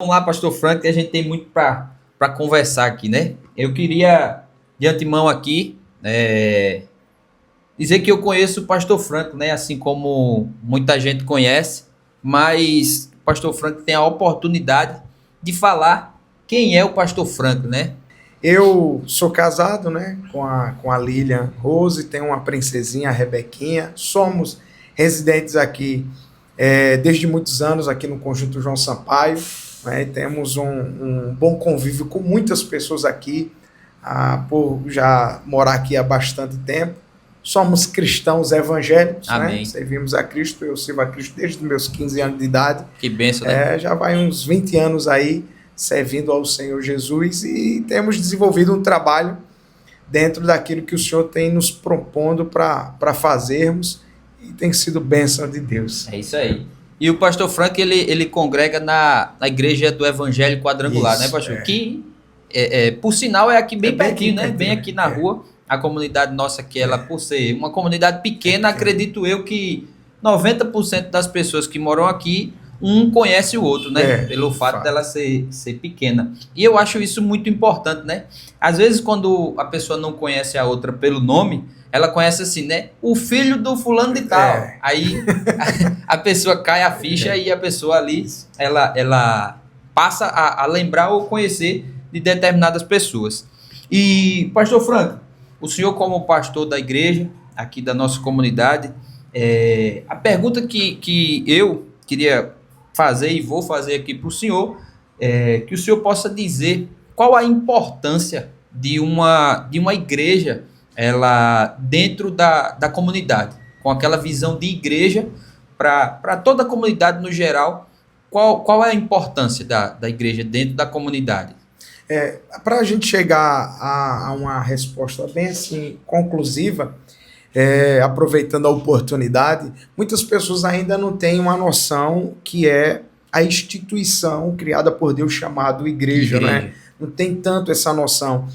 Vamos lá, Pastor Frank, que a gente tem muito para conversar aqui, né? Eu queria, de antemão aqui, dizer que eu conheço o Pastor Franco, né? Assim como muita gente conhece, mas o Pastor Franco tem a oportunidade de falar quem é o Pastor Franco, né? Eu sou casado, né, com a Lilian Rose, tenho uma princesinha, a Rebequinha. Somos residentes aqui desde muitos anos aqui no Conjunto João Sampaio, né, temos um bom convívio com muitas pessoas aqui, por já morar aqui há bastante tempo. Somos cristãos evangélicos, né, Amém. servimos a Cristo, eu sirvo a Cristo desde os meus 15 anos de idade. Que benção, né? Já vai uns 20 anos aí servindo ao Senhor Jesus e temos desenvolvido um trabalho dentro daquilo que o Senhor tem nos propondo para fazermos e tem sido bênção de Deus. É isso aí. E o Pastor Frank, ele congrega na Igreja do Evangelho Quadrangular, né, Isso, pastor? Que, por sinal, é aqui bem bem pertinho, aqui né? Bem pertinho, aqui na rua. A comunidade nossa aqui, ela, por ser uma comunidade pequena, acredito eu que 90% das pessoas que moram aqui, um conhece o outro, né? Pelo fato dela ser pequena. E eu acho isso muito importante, né? Às vezes, quando a pessoa não conhece a outra pelo nome, ela conhece assim, né? O filho do fulano de tal. Aí a pessoa cai a ficha e a pessoa ali, ela passa a lembrar ou conhecer de determinadas pessoas. E, pastor Franco, o senhor como pastor da igreja, aqui da nossa comunidade, a pergunta que eu queria fazer e vou fazer aqui para o senhor, que o senhor possa dizer qual a importância de uma igreja ela dentro da comunidade, com aquela visão de igreja para toda a comunidade no geral. Qual é a importância da igreja dentro da comunidade? Para a gente chegar a uma resposta bem assim conclusiva, aproveitando a oportunidade, muitas pessoas ainda não têm uma noção que é a instituição criada por Deus chamado igreja. Né? Não tem tanto essa noção.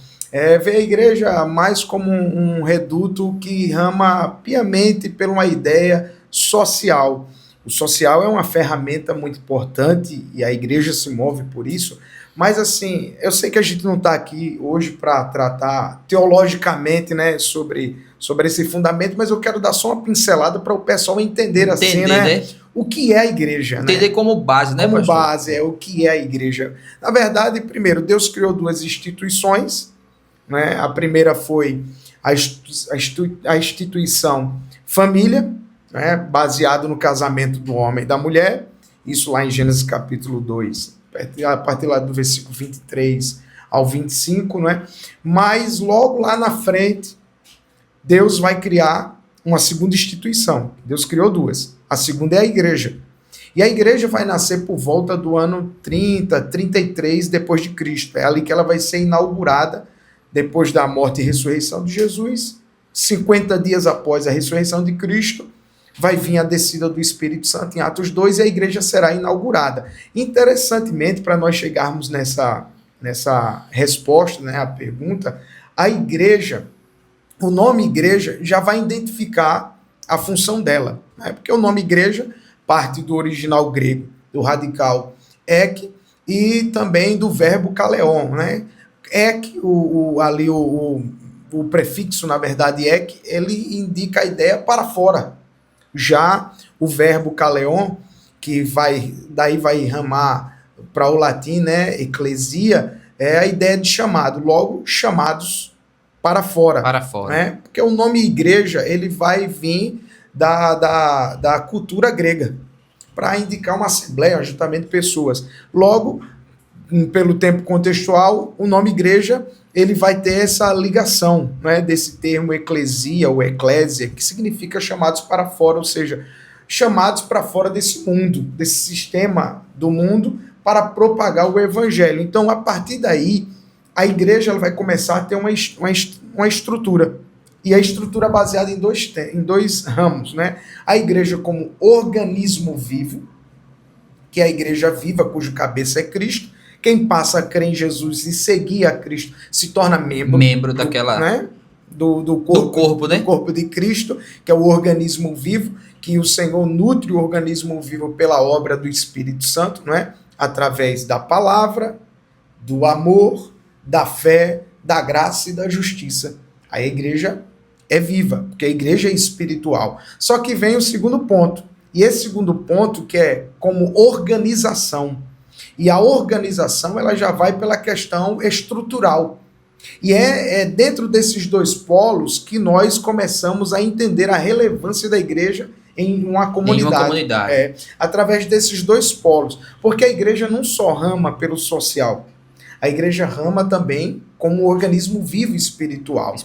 Vê a igreja mais como um reduto que rama piamente por uma ideia social. O social é uma ferramenta muito importante e a igreja se move por isso. Mas assim, eu sei que a gente não está aqui hoje para tratar teologicamente, né, sobre esse fundamento, mas eu quero dar só uma pincelada para o pessoal entender assim, né, o que é a igreja. Entender, né? Como base, né, como pastor? base, o que é a igreja. Na verdade, primeiro, Deus criou duas instituições, né? A primeira foi a instituição família, né, baseado no casamento do homem e da mulher, isso lá em Gênesis capítulo 2, a partir lá do versículo 23 ao 25, né? Mas logo lá na frente, Deus vai criar uma segunda instituição. Deus criou duas. A segunda é a igreja. E a igreja vai nascer por volta do ano 30, 33 depois de Cristo. É ali que ela vai ser inaugurada, depois da morte e ressurreição de Jesus. 50 dias após a ressurreição de Cristo, vai vir a descida do Espírito Santo em Atos 2 e a igreja será inaugurada. Interessantemente, para nós chegarmos nessa resposta, né, à pergunta, a igreja, o nome igreja já vai identificar a função dela, né? Porque o nome igreja parte do original grego, do radical ek, e também do verbo kaleon, né? Ek, o prefixo, na verdade, ek, ele indica a ideia para fora. Já o verbo kaleon, que daí vai ramar para o latim, né, eclesia, é a ideia de chamado, logo chamados para fora. Para fora. Né? Porque o nome igreja, ele vai vir da cultura grega, para indicar uma assembleia, um ajuntamento de pessoas. Logo, pelo tempo contextual, o nome igreja ele vai ter essa ligação, né, desse termo eclesia ou eclésia, que significa chamados para fora, ou seja, chamados para fora desse mundo, desse sistema do mundo, para propagar o evangelho. Então, a partir daí, a igreja ela vai começar a ter uma estrutura. E a estrutura baseada em dois ramos. Né? A igreja como organismo vivo, que é a igreja viva, cujo cabeça é Cristo. Quem passa a crer em Jesus e seguir a Cristo se torna membro daquela, né? do corpo de Cristo, que é o organismo vivo, que o Senhor nutre o organismo vivo pela obra do Espírito Santo, não é? através da palavra, do amor, da fé, da graça e da justiça. A igreja é viva, porque a igreja é espiritual. Só que vem o segundo ponto. E esse segundo ponto que é como organização. E a organização ela já vai pela questão estrutural. E é dentro desses dois polos que nós começamos a entender a relevância da igreja em uma comunidade. Através desses dois polos. Porque a igreja não só rama pelo social. A igreja rama também como um organismo vivo espiritual.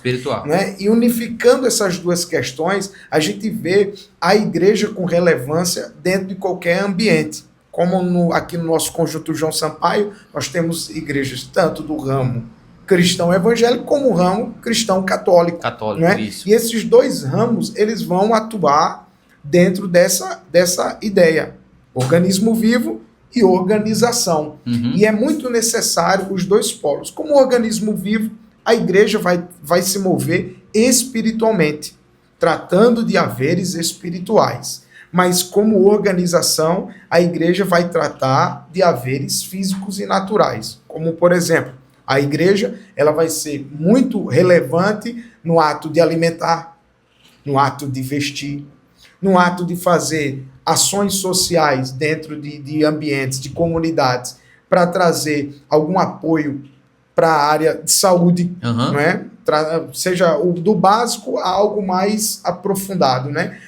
Né? E unificando essas duas questões, a gente vê a igreja com relevância dentro de qualquer ambiente. Como aqui no nosso conjunto João Sampaio, nós temos igrejas tanto do ramo cristão evangélico como o ramo cristão católico. Né? Isso. E esses dois ramos, eles vão atuar dentro dessa ideia. Organismo vivo e organização. E é muito necessário os dois polos. Como organismo vivo, a igreja vai se mover espiritualmente, tratando de haveres espirituais. Mas como organização, a igreja vai tratar de haveres físicos e naturais. Como, por exemplo, a igreja ela vai ser muito relevante no ato de alimentar, no ato de vestir, no ato de fazer ações sociais dentro de ambientes, de comunidades, para trazer algum apoio para a área de saúde, não é? Seja do básico a algo mais aprofundado, né?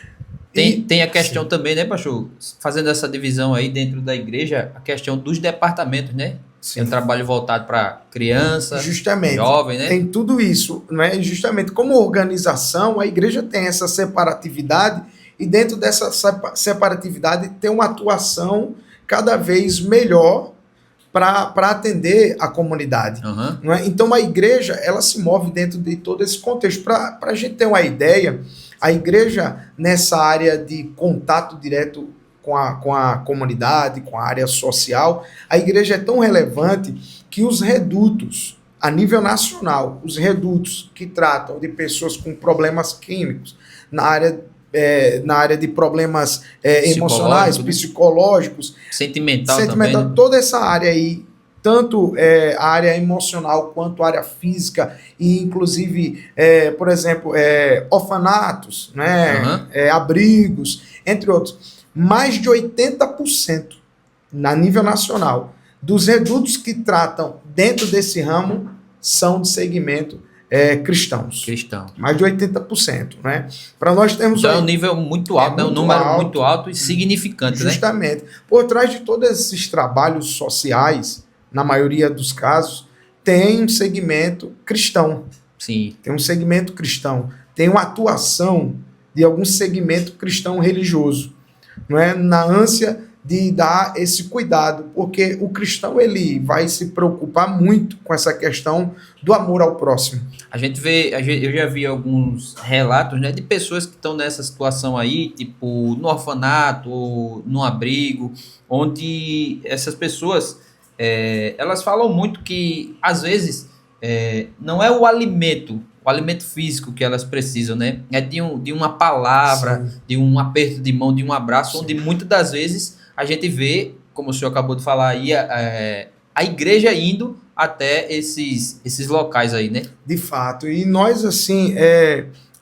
Tem a questão também, né, pastor? Fazendo essa divisão aí dentro da igreja, a questão dos departamentos, né? Tem um trabalho voltado para criança, jovem, né? Tem tudo isso, né? Justamente como organização, a igreja tem essa separatividade e dentro dessa separatividade tem uma atuação cada vez melhor para atender a comunidade. Não é? Então a igreja ela se move dentro de todo esse contexto. Para a gente ter uma ideia, a igreja nessa área de contato direto com a comunidade, com a área social, a igreja é tão relevante que os redutos, a nível nacional, os redutos que tratam de pessoas com problemas químicos, na área de problemas emocionais, psicológicos, sentimental também, né? Toda essa área aí, tanto a área emocional quanto a área física, e inclusive, por exemplo, orfanatos, né? Abrigos, entre outros. Mais de 80% a nível nacional dos redutos que tratam dentro desse ramo são de segmento cristãos. Mais de 80%. Né? Para nós termos. Então é um nível muito alto, um número muito alto e significante. Justamente. Né? Por trás de todos esses trabalhos sociais, na maioria dos casos, tem um segmento cristão. Sim. Tem um segmento cristão. Tem uma atuação de algum segmento cristão religioso. Não é? Na ânsia de dar esse cuidado, porque o cristão ele vai se preocupar muito com essa questão do amor ao próximo. Eu já vi alguns relatos, né, de pessoas que estão nessa situação aí, tipo no orfanato, ou no abrigo, onde essas pessoas elas falam muito que às vezes não é o alimento físico que elas precisam, né? É de uma palavra, sim, de um aperto de mão, de um abraço, sim, onde muitas das vezes a gente vê, como o senhor acabou de falar aí, a igreja indo até esses locais aí, né? De fato. E nós, assim,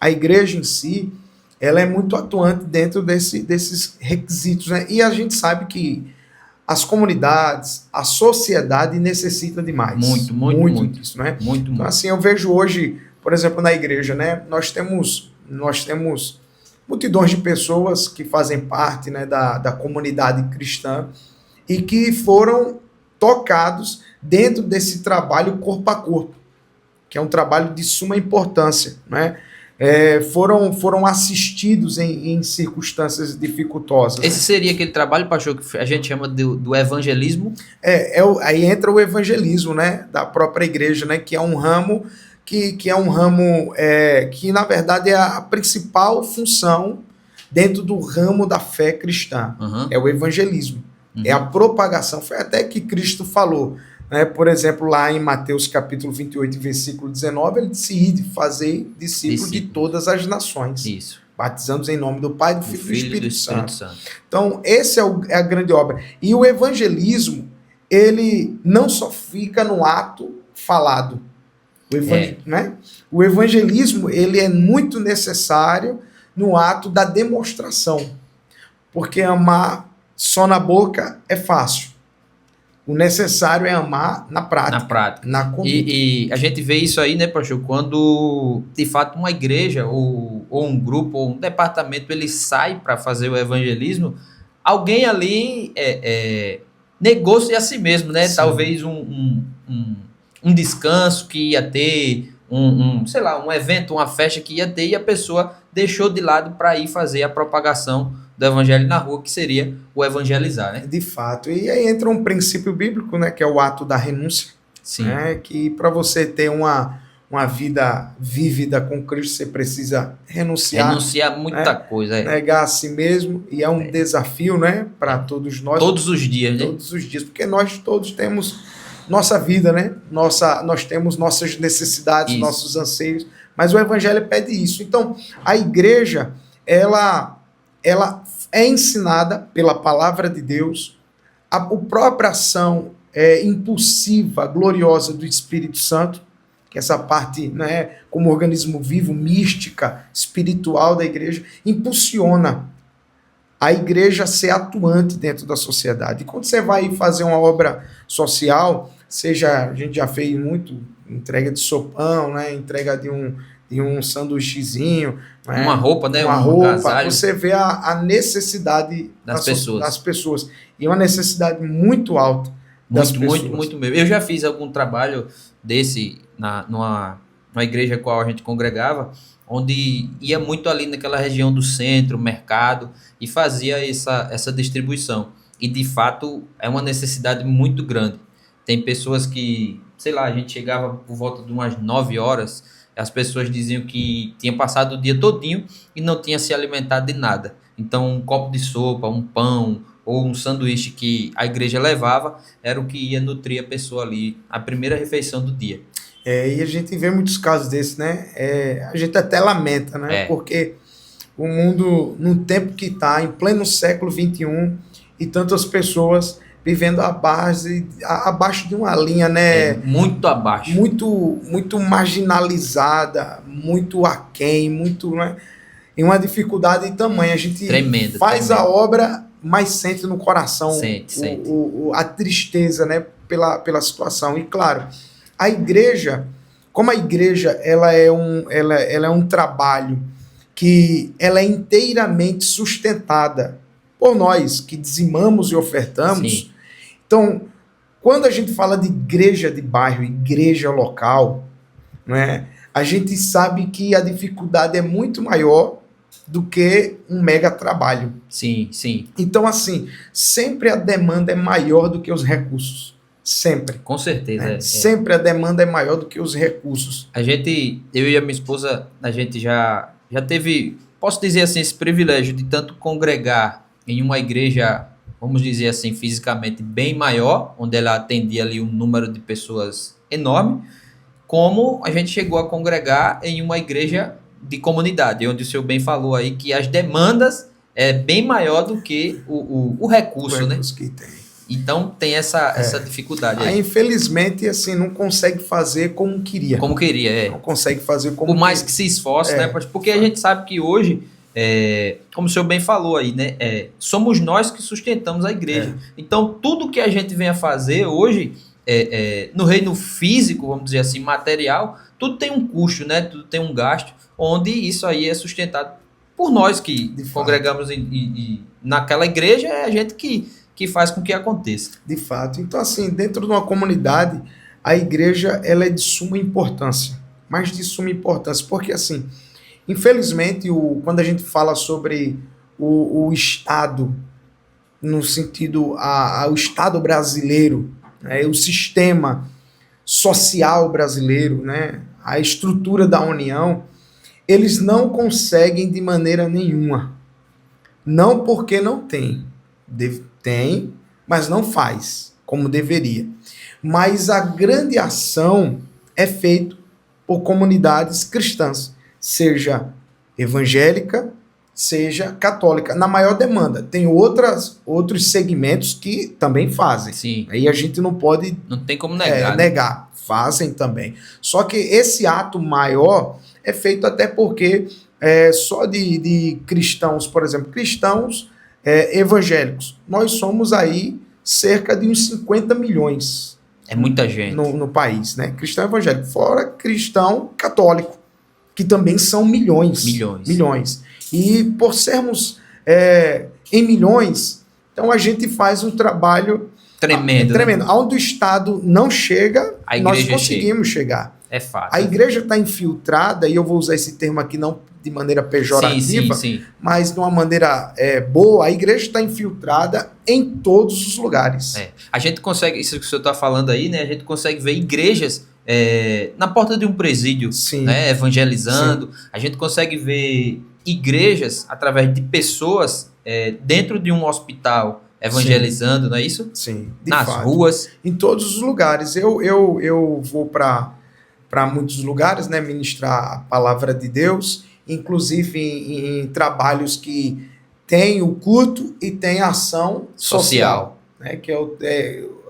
a igreja em si, ela é muito atuante dentro desses requisitos, né? E a gente sabe que as comunidades, a sociedade necessita de mais. Muito disso, né? Então, assim, eu vejo hoje, por exemplo, na igreja, né? Nós temos multidões de pessoas que fazem parte, né, da comunidade cristã e que foram tocados dentro desse trabalho corpo a corpo, que é um trabalho de suma importância, né? Foram assistidos em circunstâncias dificultosas. Esse seria aquele trabalho, pastor, que a gente chama do evangelismo? Aí entra o evangelismo, né, da própria igreja, né, que é um ramo que é um ramo que, na verdade, é a principal função dentro do ramo da fé cristã. É o evangelismo. É a propagação. Foi até que Cristo falou, né? Por exemplo, lá em Mateus capítulo 28, versículo 19, ele disse: "Ide, fazer discípulos de todas as nações, isso, batizando em nome do Pai, do Filho e do Espírito Santo." Então, essa é a grande obra. E o evangelismo, ele não só fica no ato falado. Né? O evangelismo ele é muito necessário no ato da demonstração, porque amar só na boca é fácil. O necessário é amar na prática. Na prática. Na conduta. E a gente vê isso aí, né, pastor, quando de fato uma igreja ou um grupo ou um departamento ele sai para fazer o evangelismo, alguém ali negocia a si mesmo, né? Sim. Talvez um descanso que ia ter, sei lá, um evento, uma festa que ia ter, e a pessoa deixou de lado para ir fazer a propagação do evangelho na rua, que seria o evangelizar, né? De fato. E aí entra um princípio bíblico, né, que é o ato da renúncia. Sim. Né, que para você ter uma vida vívida com Cristo, você precisa renunciar. Renunciar muita coisa. Negar a si mesmo, e é um desafio, né, para todos nós. Todos os dias, né? Todos os dias, porque nós todos temos nossa vida, né? Nós temos nossas necessidades, isso. Nossos anseios, mas o evangelho pede isso. Então, a igreja, ela é ensinada pela palavra de Deus, a própria ação impulsiva, gloriosa do Espírito Santo, que essa parte, né, como organismo vivo, mística, espiritual da igreja, impulsiona a igreja a ser atuante dentro da sociedade. E quando você vai fazer uma obra social, a gente já fez muito entrega de sopão, né, entrega de um sanduíchezinho, né? Uma roupa, né? Uma roupa. Agasalho. Você vê a necessidade das pessoas. E uma necessidade muito alta das pessoas. Muito mesmo. Eu já fiz algum trabalho desse numa igreja a qual a gente congregava, onde ia muito ali naquela região do centro, mercado, e fazia essa distribuição. E, de fato, é uma necessidade muito grande. Tem pessoas que, sei lá, a gente chegava por volta de umas 9 horas, as pessoas diziam que tinha passado o dia todinho e não tinha se alimentado de nada. Então, um copo de sopa, um pão ou um sanduíche que a igreja levava era o que ia nutrir a pessoa ali, a primeira refeição do dia. E a gente vê muitos casos desses, né? A gente até lamenta, né? Porque o mundo, no tempo que está, em pleno século XXI, e tantas pessoas vivendo abaixo de uma linha, né? Muito abaixo. Muito marginalizada, muito aquém, muito, né? Em uma dificuldade tamanha. A gente faz a obra, mas sente no coração sente. A tristeza, né? Pela situação. E claro, a igreja, como a igreja ela é um trabalho que ela é inteiramente sustentada por nós que dizimamos e ofertamos. Sim. Então, quando a gente fala de igreja de bairro, igreja local, né, a gente sabe que a dificuldade é muito maior do que um mega trabalho. Sim, sim. Então, assim, sempre a demanda é maior do que os recursos. Sempre. Com certeza. Sempre a demanda é maior do que os recursos. Eu e a minha esposa, a gente já teve, posso dizer assim, esse privilégio de tanto congregar em uma igreja, vamos dizer assim, fisicamente bem maior, onde ela atendia ali um número de pessoas enorme, como a gente chegou a congregar em uma igreja de comunidade, onde o senhor bem falou aí que as demandas é bem maior do que o recurso, né? Que tem. Então tem essa dificuldade aí. Infelizmente, assim, não consegue fazer como queria. Como queria, Não consegue fazer como por mais que se esforce, né? Porque a gente sabe que hoje, como o senhor bem falou aí, né? Somos nós que sustentamos a igreja. Então, tudo que a gente vem a fazer hoje, no reino físico, vamos dizer assim, material, tudo tem um custo, né? Tudo tem um gasto, onde isso aí é sustentado por nós que congregamos naquela igreja, é a gente que faz com que aconteça. De fato. Então, assim, dentro de uma comunidade, a igreja ela é de suma importância. Mais de suma importância. Porque, assim, infelizmente, quando a gente fala sobre o Estado, no sentido, o Estado brasileiro, né, o sistema social brasileiro, né, a estrutura da União, eles não conseguem de maneira nenhuma. Não porque não tem. Tem, mas não faz como deveria. Mas a grande ação é feita por comunidades cristãs, seja evangélica, seja católica, na maior demanda. Tem outros segmentos que também fazem. Sim. Aí a gente não pode... Não tem como negar. Negar. Fazem também. Só que esse ato maior é feito até porque só de cristãos, por exemplo, cristãos evangélicos, nós somos aí cerca de uns 50 milhões. É muita gente. No país, né? Cristão evangélico. Fora cristão católico, que também são milhões. Milhões. E por sermos em milhões, então a gente faz um trabalho tremendo. Tremendo. Né? Onde o Estado não chega, nós conseguimos chegar. É fato. A igreja está infiltrada, e eu vou usar esse termo aqui não de maneira pejorativa, sim. mas de uma maneira boa. A igreja está infiltrada em todos os lugares. A gente consegue, isso que o senhor está falando aí, né? A gente consegue ver igrejas na porta de um presídio, né? Evangelizando. Sim. A gente consegue ver igrejas através de pessoas dentro de um hospital evangelizando, sim. Não é isso? Sim. Nas ruas. Em todos os lugares. Eu vou para muitos lugares, né, ministrar a palavra de Deus, inclusive em trabalhos que tem o culto e tem a ação social, né, que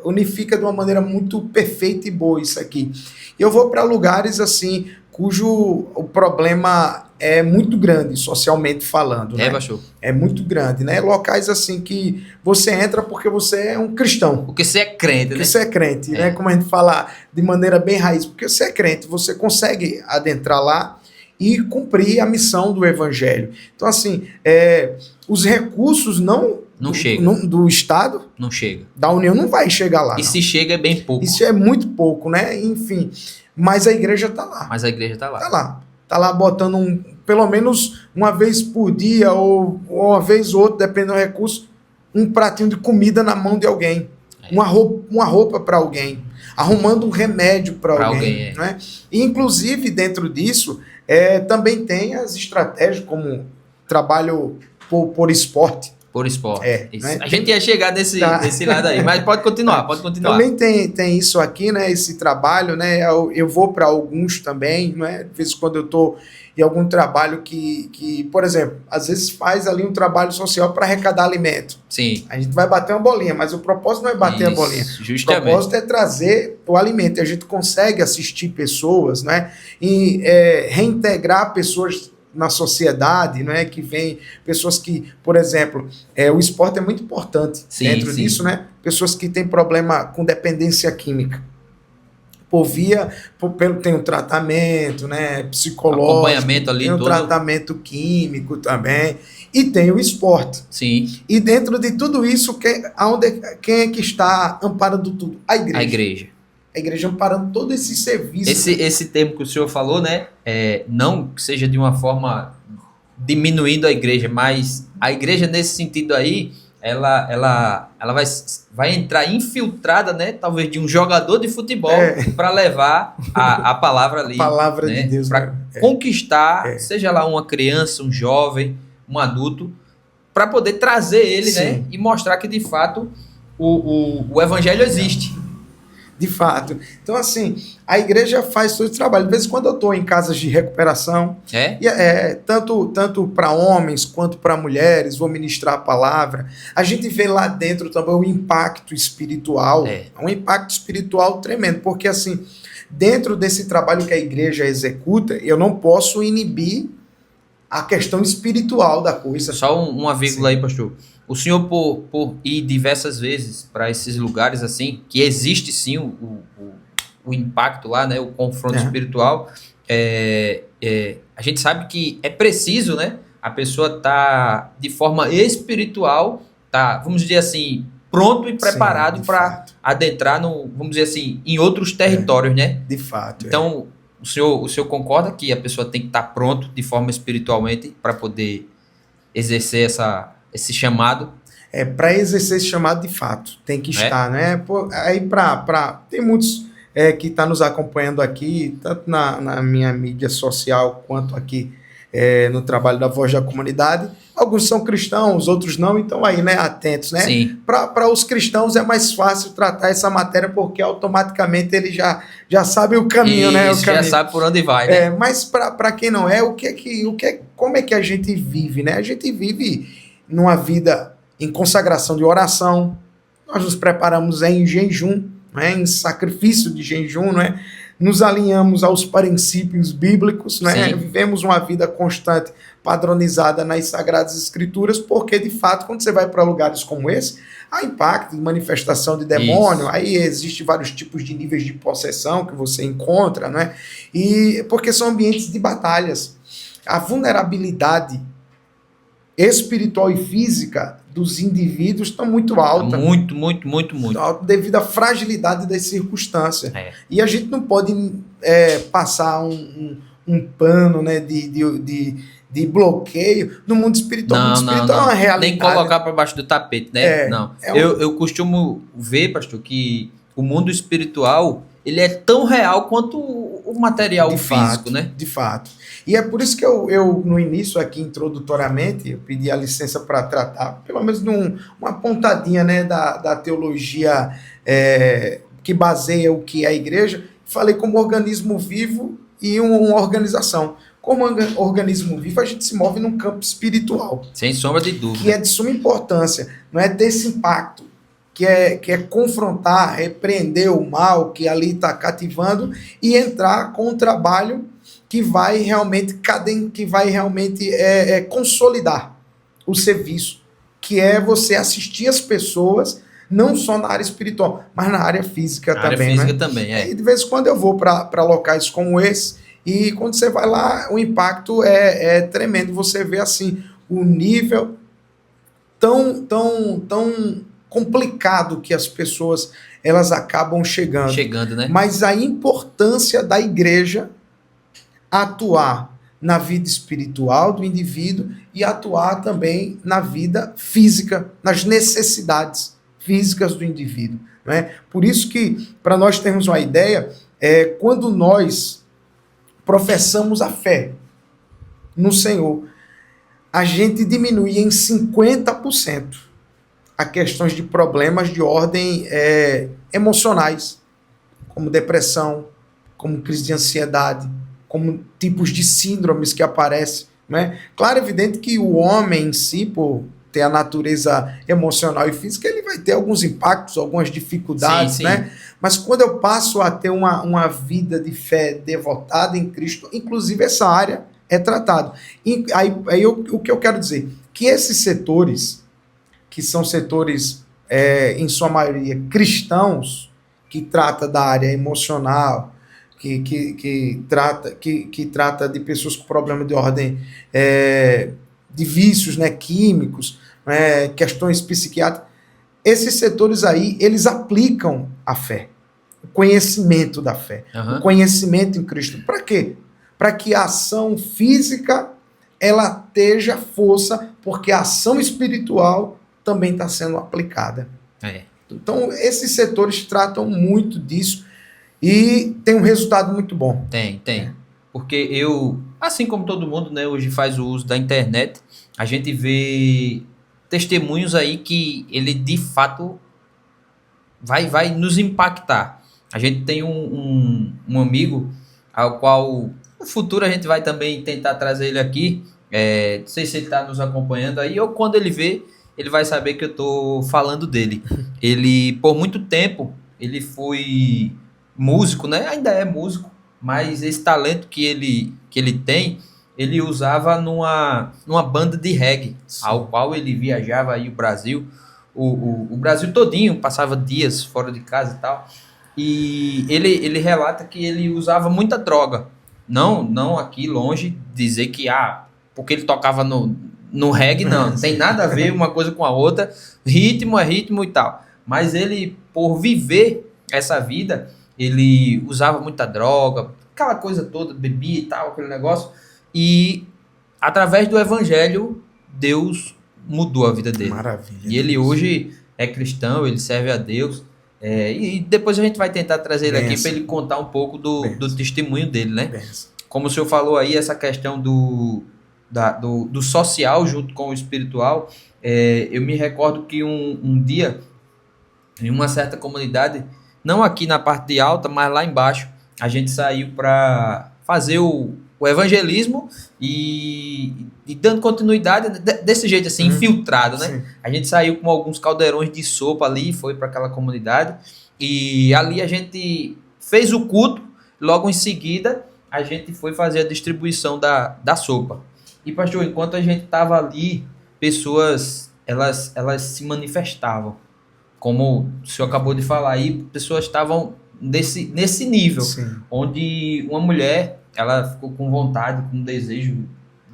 unifica de uma maneira muito perfeita e boa isso aqui. Eu vou para lugares assim cujo o problema é muito grande, socialmente falando. Né? Pastor? É muito grande, né? Locais assim que você entra porque você é um cristão. Porque você é crente, né? Porque você é crente, né? Como a gente fala de maneira bem raiz. Porque você é crente, você consegue adentrar lá e cumprir a missão do evangelho. Então, assim, os recursos não chegam. Do Estado. Não chega. Da União não vai chegar lá. E se chega é bem pouco. Isso é muito pouco, né? Enfim, mas a igreja está lá. Está lá botando pelo menos uma vez por dia ou uma vez ou outra, dependendo do recurso, um pratinho de comida na mão de alguém. Uma roupa para alguém. Arrumando um remédio para alguém. Né? E, inclusive, dentro disso, também tem as estratégias como trabalho por esporte. Por esporte. Né? A gente ia chegar desse lado aí, mas pode continuar. Também tem isso aqui, né? Esse trabalho, né? Eu vou para alguns também, né? De vez em quando eu estou em algum trabalho que, por exemplo, às vezes faz ali um trabalho social para arrecadar alimento. Sim. A gente vai bater uma bolinha, mas o propósito não é bater a bolinha. Justamente. O propósito é trazer o alimento. E a gente consegue assistir pessoas, né? E reintegrar pessoas na sociedade, não é, que vem pessoas que, por exemplo, o esporte é muito importante dentro disso, né? Pessoas que têm problema com dependência química. Tem um tratamento, né, psicológico, acompanhamento ali, tem um tratamento químico também, e tem o esporte. Sim. E dentro de tudo isso, quem é que está amparando tudo? A igreja. A igreja amparando todo esse serviço. Esse termo que o senhor falou, né? Não que seja de uma forma diminuindo a igreja, mas a igreja nesse sentido aí, ela vai entrar infiltrada, né? Talvez de um jogador de futebol para levar a palavra ali. A palavra, né, de Deus. Para conquistar, seja lá uma criança, um jovem, um adulto, para poder trazer ele, né? E mostrar que de fato o evangelho existe. De fato. Então, assim, a igreja faz todo esse trabalho. De vez em quando eu estou em casas de recuperação, tanto para homens quanto para mulheres, vou ministrar a palavra. A gente vê lá dentro também o impacto espiritual. Um impacto espiritual tremendo, porque, assim, dentro desse trabalho que a igreja executa, eu não posso inibir a questão espiritual da coisa. Só uma vírgula aí, pastor. O senhor, por ir diversas vezes para esses lugares assim, que existe sim o impacto lá, né, o confronto espiritual, a gente sabe que é preciso, né, a pessoa tá de forma espiritual, vamos dizer assim, pronto e preparado para adentrar vamos dizer assim, em outros territórios, né? De fato. Então, o senhor concorda que a pessoa tem que estar pronto de forma espiritualmente para poder exercer esse chamado? Para exercer esse chamado, de fato, tem que estar, né? Aí tem muitos que estão nos acompanhando aqui, tanto na minha mídia social quanto aqui no trabalho da Voz da Comunidade. Alguns são cristãos, outros não, então aí, né, atentos, né? Sim. Para os cristãos é mais fácil tratar essa matéria porque automaticamente ele já sabe o caminho, né? O caminho. Já sabe por onde vai, né? Mas para quem não é, como é que a gente vive, né? A gente vive numa vida em consagração de oração, nós nos preparamos em jejum, né? Em sacrifício de jejum, né? Nos alinhamos aos princípios bíblicos, né? Vivemos uma vida constante, padronizada nas Sagradas Escrituras, porque, de fato, quando você vai para lugares como esse, há impacto de manifestação de demônio, isso. Aí existem vários tipos de níveis de possessão que você encontra, né? E porque são ambientes de batalhas. A vulnerabilidade espiritual e física dos indivíduos está muito alta. Muito alta devido à fragilidade das circunstâncias. E a gente não pode passar um pano, né, de bloqueio no mundo espiritual. O mundo espiritual é uma realidade. Nem colocar para baixo do tapete, né? Eu costumo ver, pastor, que o mundo espiritual ele é tão real quanto o material físico, né? De fato. E é por isso que eu no início aqui, introdutoriamente, eu pedi a licença para tratar, pelo menos uma pontadinha, né, da teologia que baseia o que é a igreja. Falei como organismo vivo e uma organização. Como organismo vivo, a gente se move num campo espiritual. Sem sombra de dúvida. Que é de suma importância, não é desse impacto, que é confrontar, repreender o mal que ali está cativando e entrar com um trabalho que vai realmente consolidar o serviço, que é você assistir as pessoas, não só na área espiritual, mas na área física também. Na área física também, E de vez em quando eu vou para locais como esse, e quando você vai lá, o impacto é tremendo. Você vê assim o nível tão complicado que as pessoas elas acabam chegando. Né? Mas a importância da igreja atuar na vida espiritual do indivíduo e atuar também na vida física, nas necessidades físicas do indivíduo. Né? Por isso que, para nós termos uma ideia, quando nós professamos a fé no Senhor, a gente diminui em 50% a questões de problemas de ordem emocionais, como depressão, como crise de ansiedade, como tipos de síndromes que aparecem. Né? Claro, é evidente que o homem em si, por ter a natureza emocional e física, ele vai ter alguns impactos, algumas dificuldades, sim. Né? Mas quando eu passo a ter uma vida de fé devotada em Cristo, inclusive essa área é tratada. O que eu quero dizer? Que esses setores, que são setores, em sua maioria, cristãos, que trata da área emocional, que trata de pessoas com problema de ordem de vícios, né, químicos, questões psiquiátricas, esses setores aí, eles aplicam a fé, o conhecimento da fé, o conhecimento em Cristo. Para quê? Para que a ação física ela esteja força, porque a ação espiritual também está sendo aplicada. Então, esses setores tratam muito disso e tem um resultado muito bom. Tem. Porque eu, assim como todo mundo, né, hoje faz o uso da internet, a gente vê testemunhos aí que ele, de fato, vai nos impactar. A gente tem um amigo ao qual no futuro a gente vai também tentar trazer ele aqui. Não sei se ele está nos acompanhando aí, ou quando ele vê, ele vai saber que eu estou falando dele. Ele, por muito tempo, ele foi músico, né? Ainda é músico, mas esse talento que ele tem, ele usava numa banda de reggae, sim, ao qual ele viajava aí o Brasil, o Brasil todinho, passava dias fora de casa e tal. E ele relata que ele usava muita droga. Não aqui longe dizer que porque ele tocava no reggae, não tem nada a ver uma coisa com a outra, ritmo é ritmo e tal. Mas ele, por viver essa vida, ele usava muita droga, aquela coisa toda, bebia e tal, aquele negócio. E através do evangelho, Deus mudou a vida dele. Maravilha. E ele hoje é cristão, ele serve a Deus. E depois a gente vai tentar trazer ele aqui para ele contar um pouco do testemunho dele, né? Como o senhor falou aí, essa questão do social junto com o espiritual. Eu me recordo que um dia, em uma certa comunidade, não aqui na parte de alta, mas lá embaixo, a gente saiu para fazer o evangelismo e dando continuidade desse jeito assim, infiltrado, né? Sim. A gente saiu com alguns caldeirões de sopa ali, foi para aquela comunidade, e ali a gente fez o culto, logo em seguida a gente foi fazer a distribuição da sopa. E pastor, enquanto a gente estava ali, pessoas, elas se manifestavam, como o senhor acabou de falar aí, pessoas estavam nesse nível, sim, onde uma mulher, ela ficou com vontade, com desejo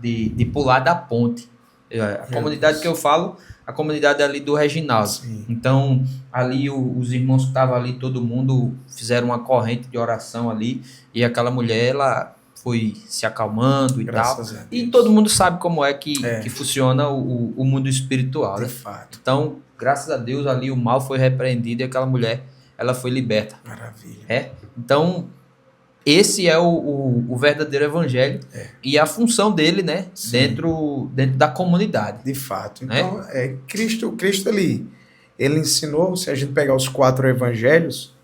de pular da ponte. A comunidade que eu falo, a comunidade ali do Reginaldo. Sim. Então, ali os irmãos que estavam ali, todo mundo fizeram uma corrente de oração ali, e aquela mulher, ela foi se acalmando e graças tal. E todo mundo sabe como é que funciona o mundo espiritual. De fato. Então, graças a Deus, ali o mal foi repreendido e aquela mulher, ela foi liberta. Maravilha. Então, esse é o verdadeiro evangelho e a função dele, né, dentro da comunidade. De fato. Então, Cristo ele ensinou, se a gente pegar os 4 evangelhos,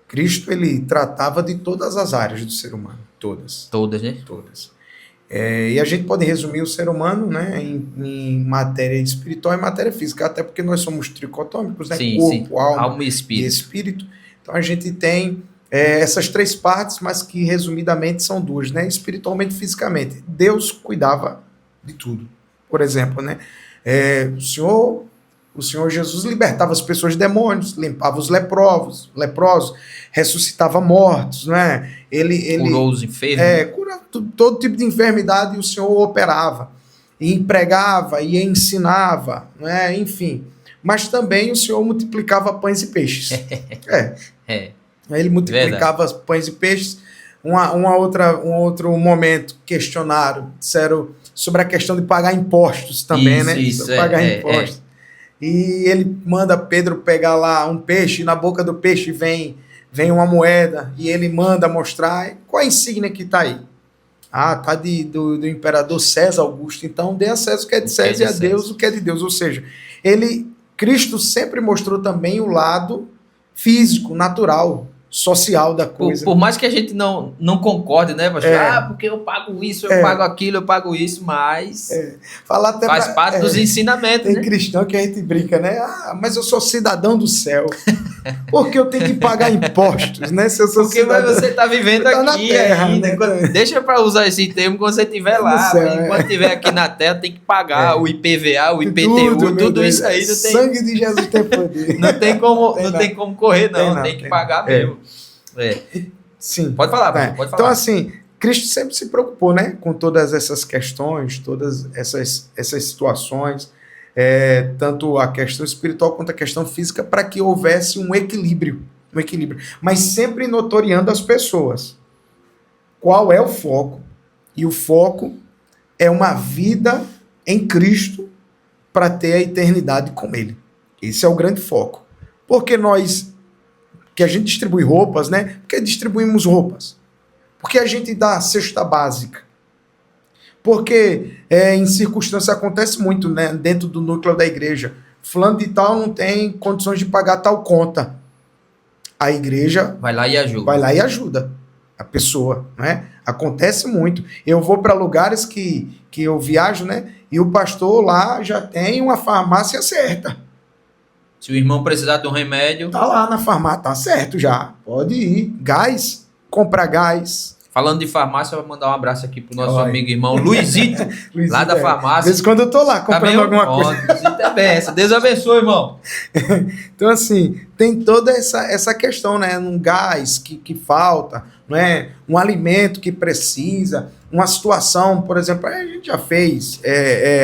Cristo ele tratava de todas as áreas do ser humano. Todas, né? Todas. E a gente pode resumir o ser humano, né, em matéria espiritual e matéria física, até porque nós somos tricotômicos, né? Sim, corpo, alma e espírito. Então a gente tem essas 3 partes, mas que resumidamente são 2, né? Espiritualmente e fisicamente. Deus cuidava de tudo. Por exemplo, né? O Senhor Jesus libertava as pessoas de demônios, limpava os leprosos, ressuscitava mortos, né? Ele curou os enfermos. Curava todo tipo de enfermidade, e o Senhor operava, e empregava, e ensinava, né? Enfim. Mas também o Senhor multiplicava pães e peixes. Ele multiplicava pães e peixes. Um outro momento questionaram, disseram sobre a questão de pagar impostos também, né? Pagar impostos. E ele manda Pedro pegar lá um peixe, e na boca do peixe vem uma moeda, e ele manda mostrar qual a insígnia que está aí. Tá do imperador César Augusto, então dê a César o que é de César e a Deus o que é de Deus. Ou seja, Cristo sempre mostrou também o lado físico, natural, social da coisa. Por mais que a gente não concorde, né, pastor? Porque eu pago isso, eu pago aquilo, eu pago isso, mas faz parte dos ensinamentos. Tem cristão que a gente brinca, né? Mas eu sou cidadão do céu. Porque eu tenho que pagar impostos, né? Se eu sou porque cidadão, você está vivendo aqui na terra, ainda. Né? Deixa para usar esse termo quando você estiver lá. Céu, enquanto estiver aqui na terra, tem que pagar o IPVA, o IPTU, tudo isso aí. Não tem... Sangue de Jesus tem poder. Não tem como correr, não. Tem que pagar mesmo. Sim. Pode falar, pode falar. Então, assim, Cristo sempre se preocupou, né, com todas essas questões, todas essas situações, tanto a questão espiritual quanto a questão física, para que houvesse um equilíbrio, mas sempre notoriando as pessoas. Qual é o foco? E o foco é uma vida em Cristo para ter a eternidade com Ele. Esse é o grande foco. Porque que a gente distribui roupas, né? Porque distribuímos roupas. Porque a gente dá cesta básica. Porque em circunstância acontece muito, né, dentro do núcleo da igreja. Fulano de tal não tem condições de pagar tal conta. A igreja vai lá e ajuda a pessoa, né? Acontece muito. Eu vou para lugares que eu viajo, né? E o pastor lá já tem uma farmácia certa. Se o irmão precisar de um remédio... Tá lá na farmácia, tá certo já. Pode ir. Gás, compra gás. Falando de farmácia, eu vou mandar um abraço aqui pro nosso amigo irmão Luizito, lá da farmácia. De vez em quando eu tô lá comprando alguma coisa. Luizito é benção. Deus abençoe, irmão. Então, assim, tem toda essa questão, né? Um gás que falta, né? Um alimento que precisa, uma situação, por exemplo, a gente já fez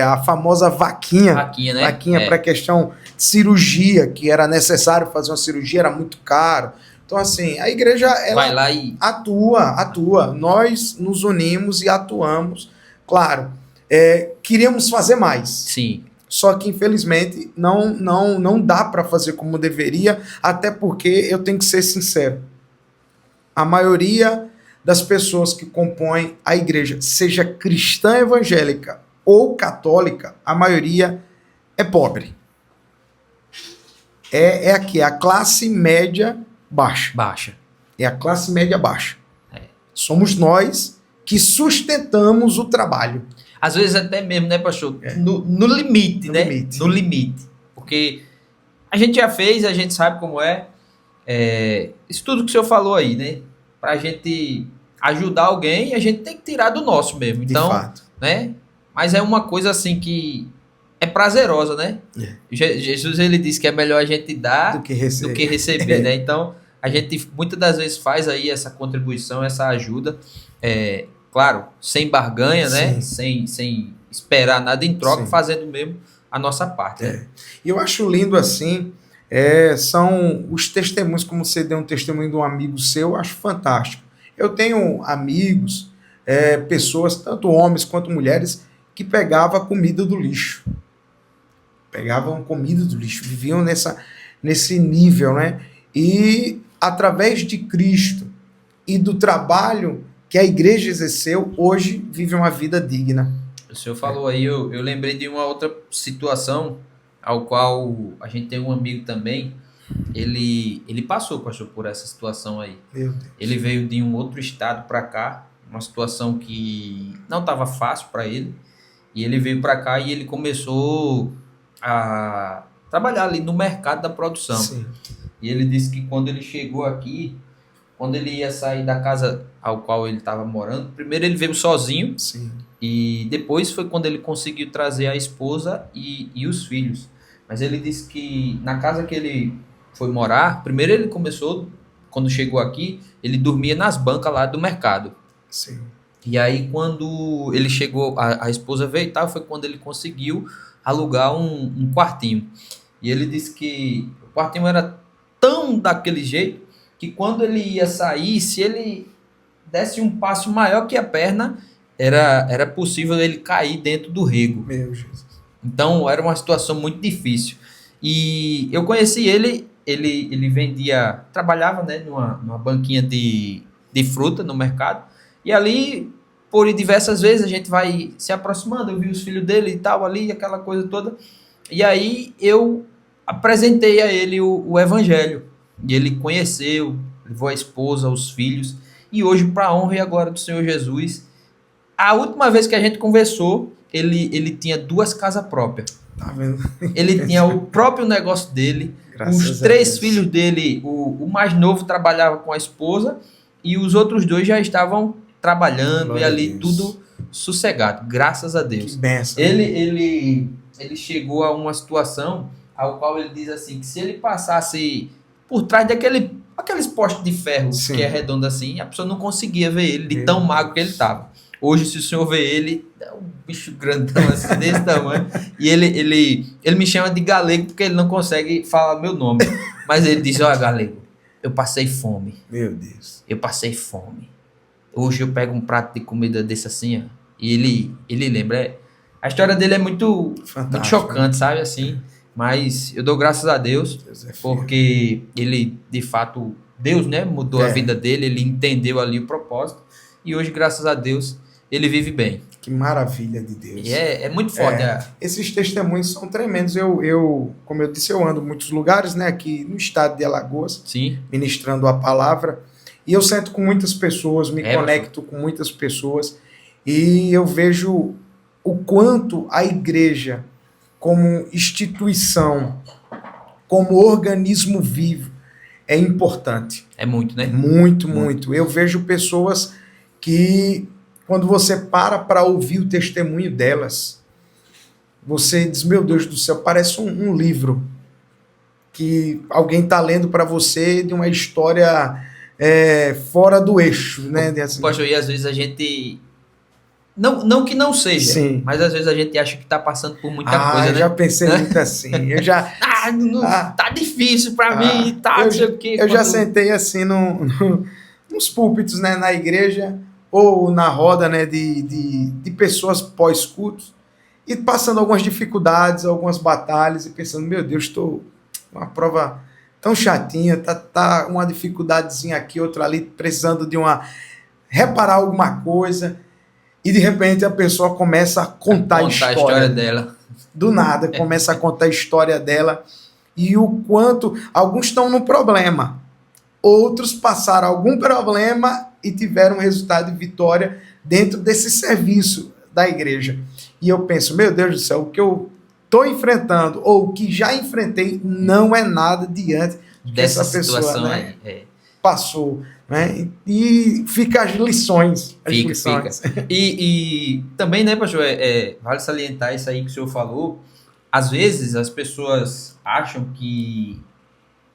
a famosa vaquinha. Vaquinha, né? Vaquinha para questão de cirurgia, que era necessário fazer uma cirurgia, era muito caro. Então, assim, a igreja, ela vai lá e atua. Nós nos unimos e atuamos. Claro, queríamos fazer mais. Sim. Só que, infelizmente, não dá para fazer como deveria, até porque eu tenho que ser sincero. A maioria das pessoas que compõem a igreja, seja cristã evangélica ou católica, a maioria é pobre. É aqui, a classe média baixa. Baixa. É a classe média baixa. É. Somos nós que sustentamos o trabalho. Às vezes até mesmo, né, pastor? No limite, né? Limite. No limite. Porque a gente já fez, a gente sabe como é. Isso tudo que o senhor falou aí, né? Pra gente ajudar alguém, a gente tem que tirar do nosso mesmo. Então, de fato. Né? Mas é uma coisa assim que é prazerosa, né? Jesus, ele disse que é melhor a gente dar do que receber, né? Então, a gente muitas das vezes faz aí essa contribuição, essa ajuda, claro, sem barganha, né? Sem esperar nada em troca, fazendo mesmo a nossa parte. Né? E eu acho lindo assim, são os testemunhos, como você deu um testemunho de um amigo seu, eu acho fantástico. Eu tenho amigos, pessoas, tanto homens quanto mulheres, que pegavam comida do lixo. Pegavam comida do lixo, viviam nesse nível, né? E através de Cristo e do trabalho que a igreja exerceu, hoje vive uma vida digna. O senhor falou aí, eu lembrei de uma outra situação, ao qual a gente tem um amigo também, ele passou, pastor, por essa situação aí. Meu Deus. Ele veio de um outro estado para cá, uma situação que não estava fácil para ele, e ele veio para cá e ele começou a trabalhar ali no mercado da produção. Sim. E ele disse que quando ele chegou aqui, quando ele ia sair da casa ao qual ele estava morando, primeiro ele veio sozinho. Sim. E depois foi quando ele conseguiu trazer a esposa e os filhos. Mas ele disse que na casa que ele foi morar, primeiro ele começou, quando chegou aqui, ele dormia nas bancas lá do mercado. Sim. E aí quando ele chegou, a esposa veio e tal, foi quando ele conseguiu alugar um quartinho. E ele disse que o quartinho era tão daquele jeito que quando ele ia sair, se ele desse um passo maior que a perna, era possível ele cair dentro do rego. Meu Jesus. Então era uma situação muito difícil. E eu conheci ele vendia, trabalhava, né, numa banquinha de fruta no mercado. E ali, por diversas vezes, a gente vai se aproximando. Eu vi os filhos dele e tal ali, aquela coisa toda. E aí eu apresentei a ele o evangelho. E ele conheceu, levou a esposa, os filhos. E hoje, para a honra e glória do Senhor Jesus, a última vez que a gente conversou, ele tinha 2 casas próprias. Tá vendo? Ele tinha o próprio negócio dele. Graças os a 3 Deus. filhos dele, o mais novo trabalhava com a esposa e os outros 2 já estavam trabalhando. Glória e ali a Deus. tudo sossegado, graças a Deus. Que benção. Ele chegou a uma situação ao qual ele diz assim, que se ele passasse por trás aqueles postes de ferro, Sim. que é redondo assim, a pessoa não conseguia ver ele, de Meu tão magro que ele estava. Hoje, se o senhor vê ele, é um bicho grandão assim, desse tamanho. E ele me chama de galego porque ele não consegue falar meu nome. Mas ele diz, olha, galego, eu passei fome. Meu Deus. Eu passei fome. Hoje eu pego um prato de comida desse assim, ó, e ele lembra. A história dele é muito chocante, sabe, assim. Mas eu dou graças a Deus, porque ele, de fato, Deus, né, mudou a vida dele, ele entendeu ali o propósito. E hoje, graças a Deus, ele vive bem. Que maravilha de Deus. E é muito forte. Esses testemunhos são tremendos. Como eu disse, eu ando em muitos lugares, né, aqui no estado de Alagoas, Sim. ministrando a palavra. E eu sento com muitas pessoas, me conecto com muitas pessoas. E eu vejo o quanto a igreja, como instituição, como organismo vivo, é importante. É muito, né? Muito, muito. Eu vejo pessoas que, quando você para ouvir o testemunho delas, você diz, meu Deus do céu, parece um livro que alguém está lendo para você de uma história fora do eixo, né? Assim. Pastor, e às vezes a gente... Não que não seja, Sim. mas às vezes a gente acha que está passando por muita coisa, né? Já pensei muito assim. Eu já... tá difícil para mim, tá, não sei o quê. Eu já sentei assim nos púlpitos, né, na igreja, ou na roda, né, de pessoas pós-cultos, e passando algumas dificuldades, algumas batalhas, e pensando, meu Deus, estou uma prova tão chatinha, tá uma dificuldadezinha aqui, outra ali, precisando reparar alguma coisa. e de repente a pessoa começa a contar a história dela. Do nada, começa a contar a história dela e o quanto alguns estão no problema, outros passaram algum problema e tiveram resultado de vitória dentro desse serviço da igreja. E eu penso, meu Deus do céu, o que eu estou enfrentando ou o que já enfrentei não é nada diante dessa pessoa, situação, né, aí. Passou. Né? E fica as lições. Fica. E também, né, pastor, vale salientar isso aí que o senhor falou. Às vezes as pessoas acham que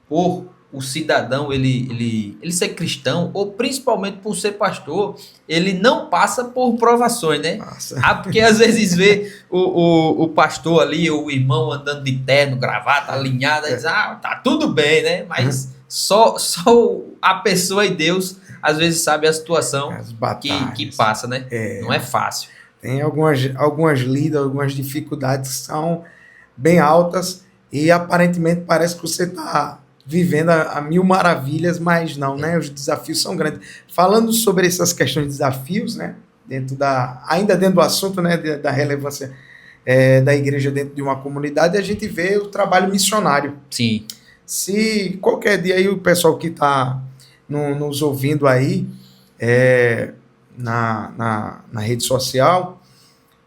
por o cidadão ele ser cristão, ou principalmente por ser pastor, ele não passa por provações, né? Porque às vezes vê o pastor ali, ou o irmão andando de terno, gravata, alinhada, diz, tá tudo bem, né? Mas só a pessoa e Deus às vezes sabe a situação que passa, né? Não é fácil. Tem algumas lidas, algumas dificuldades que são bem altas e aparentemente parece que você está vivendo a mil maravilhas, mas não, né? Os desafios são grandes. Falando sobre essas questões de desafios, né? Ainda dentro do assunto, né? Da relevância da igreja dentro de uma comunidade, a gente vê o trabalho missionário. Sim. Se qualquer dia aí o pessoal que está nos ouvindo aí na rede social,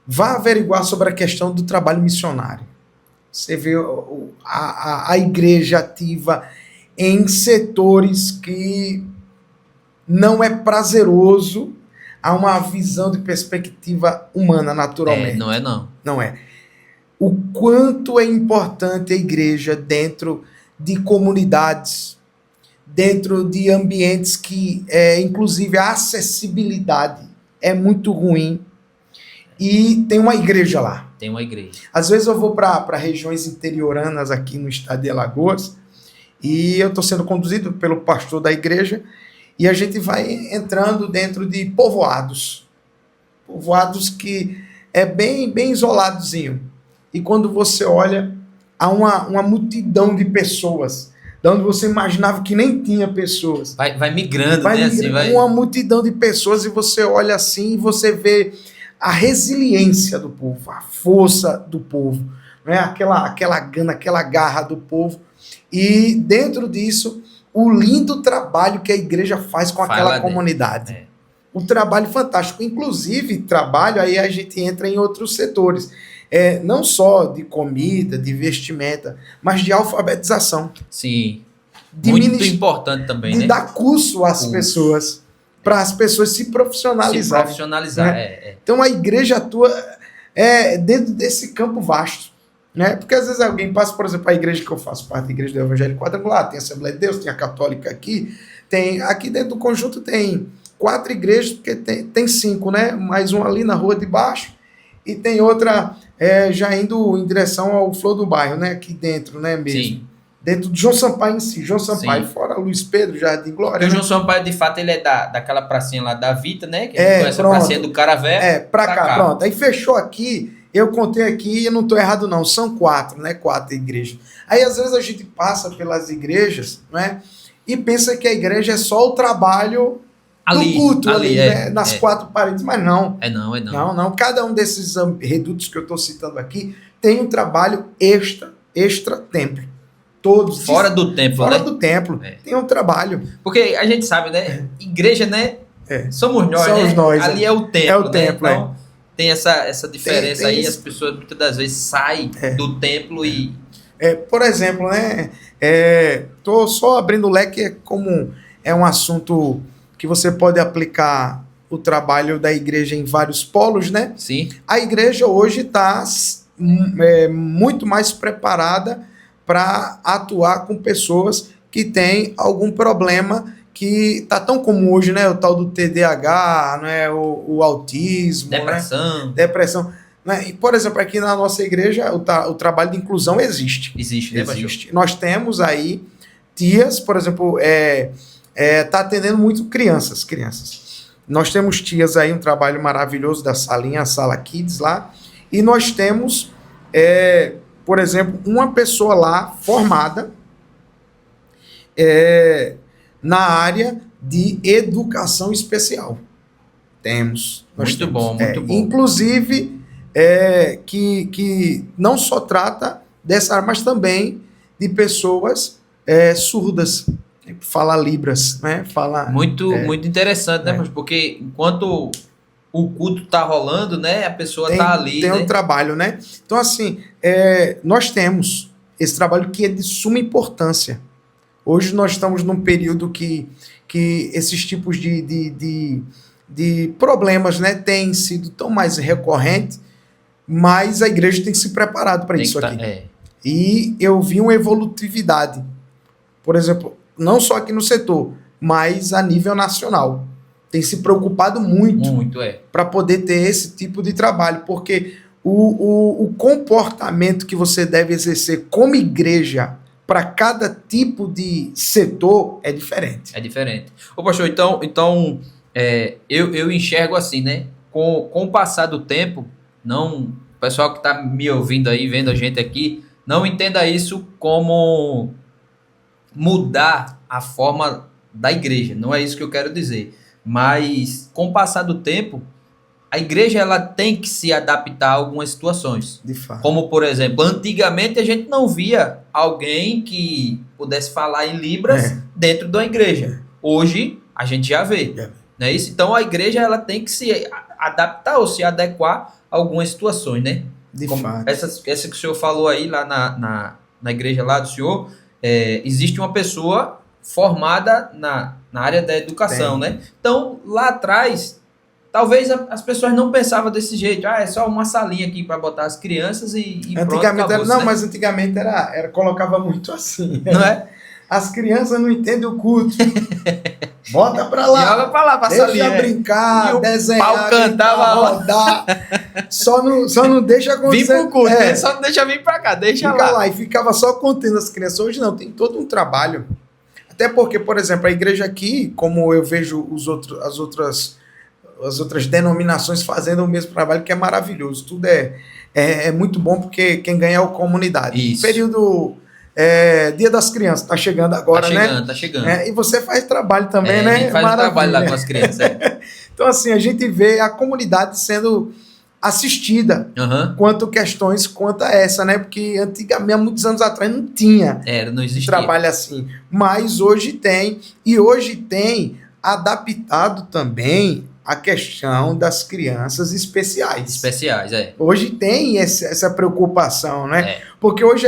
vá averiguar sobre a questão do trabalho missionário. Você vê a igreja ativa em setores que não é prazeroso a uma visão de perspectiva humana, naturalmente. Não é não. Não é. O quanto é importante a igreja dentro de comunidades, dentro de ambientes que, inclusive, a acessibilidade é muito ruim. E tem uma igreja lá. Tem uma igreja. Às vezes eu vou para regiões interioranas aqui no estado de Alagoas e eu estou sendo conduzido pelo pastor da igreja e a gente vai entrando dentro de povoados. Povoados que é bem isoladozinho. E quando você olha, há uma multidão de pessoas, de onde você imaginava que nem tinha pessoas. Vai migrando, né? Assim, uma multidão de pessoas e você olha assim e você vê a resiliência do povo, a força do povo, né? aquela gana, aquela garra do povo. E dentro disso, o lindo trabalho que a igreja faz com aquela comunidade. Um trabalho fantástico. Inclusive, trabalho, aí a gente entra em outros setores. Não só de comida, de vestimenta, mas de alfabetização. Sim. Muito importante também, de dar curso às pessoas, para as pessoas se profissionalizarem. Né? Então a igreja atua dentro desse campo vasto. Né? Porque às vezes alguém passa, por exemplo, a igreja que eu faço parte, a igreja do Evangelho Quadrangular, tem a Assembleia de Deus, tem a Católica aqui, aqui dentro do conjunto tem 4 igrejas, porque tem 5, né? Mais uma ali na rua de baixo, e tem outra já indo em direção ao Flor do Bairro, né? Aqui dentro, né? Mesmo. Sim. Dentro de João Sampaio em si. João Sampaio, sim. Fora Luiz Pedro, Jardim Glória. Porque o João Sampaio, de fato, ele é daquela pracinha lá da Vita, né? Que essa pracinha do Caravé. Pra cá, pronto. Aí fechou aqui, eu contei aqui e eu não tô errado não, são 4, né? 4 igrejas. Aí às vezes a gente passa pelas igrejas, né? E pensa que a igreja é só o trabalho do culto ali, né? Nas 4 paredes, mas não. Não. Cada um desses redutos que eu tô citando aqui tem um trabalho extra-templo. Todos fora do templo, fora do templo, tem um trabalho. Porque a gente sabe, né? Igreja, né? Somos nós, somos nós. Ali é o templo, é o templo, né? Então, tem essa diferença aí, as pessoas muitas das vezes saem do templo e... por exemplo, né? Tô só abrindo o leque, como é um assunto que você pode aplicar o trabalho da igreja em vários polos, né? Sim. A igreja hoje está muito mais preparada para atuar com pessoas que têm algum problema que está tão comum hoje, né? O tal do TDAH, né? o autismo, depressão. Né? E, por exemplo, aqui na nossa igreja, o trabalho de inclusão existe. Existe. Nós temos aí tias, por exemplo, tá atendendo muito crianças. Nós temos tias aí, um trabalho maravilhoso da salinha, a Sala Kids lá, e nós temos... por exemplo, uma pessoa lá formada na área de educação especial. Temos. Muito bom, muito bom. Inclusive, que não só trata dessa área, mas também de pessoas surdas, fala Libras, né? Muito interessante, né? Porque enquanto o culto tá rolando, né? A pessoa tá ali. Tem né? um trabalho, né? Então, assim, nós temos esse trabalho que é de suma importância. Hoje nós estamos num período que esses tipos de problemas, né, têm sido tão mais recorrentes, mas a igreja tem se preparado para isso aqui. E eu vi uma evolutividade, por exemplo, não só aqui no setor, mas a nível nacional. Tem se preocupado muito para poder ter esse tipo de trabalho, porque o comportamento que você deve exercer como igreja para cada tipo de setor é diferente. É diferente. Ô, pastor, então eu enxergo assim, né? Com o passar do tempo, o pessoal que está me ouvindo aí, vendo a gente aqui, não entenda isso como mudar a forma da igreja. Não é isso que eu quero dizer. Mas, com o passar do tempo, a igreja ela tem que se adaptar a algumas situações. De fato. Como, por exemplo, antigamente a gente não via alguém que pudesse falar em Libras dentro da igreja. Hoje, a gente já vê. Não é isso? Então, a igreja ela tem que se adaptar ou se adequar a algumas situações, né? De fato. Essa que o senhor falou aí, lá na igreja lá do senhor, existe uma pessoa formada na área da educação, né? Então, lá atrás, talvez as pessoas não pensavam desse jeito. É só uma salinha aqui para botar as crianças e antigamente pronto, né? Mas antigamente colocava muito assim. Não é? As crianças não entendem o culto. Bota pra lá. Joga pra lá, pra salinha. Deixa brincar, desenhar, pau cantava rodar. Só não deixa acontecer. Vim pro culto, né? Só não deixa vir pra cá, deixa lá. E ficava só contendo as crianças. Hoje não, tem todo um trabalho. Até porque, por exemplo, a igreja aqui, como eu vejo as outras denominações fazendo o mesmo trabalho, que é maravilhoso. Tudo é muito bom, porque quem ganha é a comunidade. Isso. Período Dia das Crianças, tá chegando agora, né? Tá chegando. E você faz trabalho também, né? A gente faz trabalho lá com as crianças. Então, assim, a gente vê a comunidade sendo assistida quanto questões quanto a essa, né? Porque antigamente, há muitos anos atrás, não tinha não existia trabalho assim. Mas hoje tem. E hoje tem adaptado também a questão das crianças especiais. Hoje tem essa preocupação, né? Porque hoje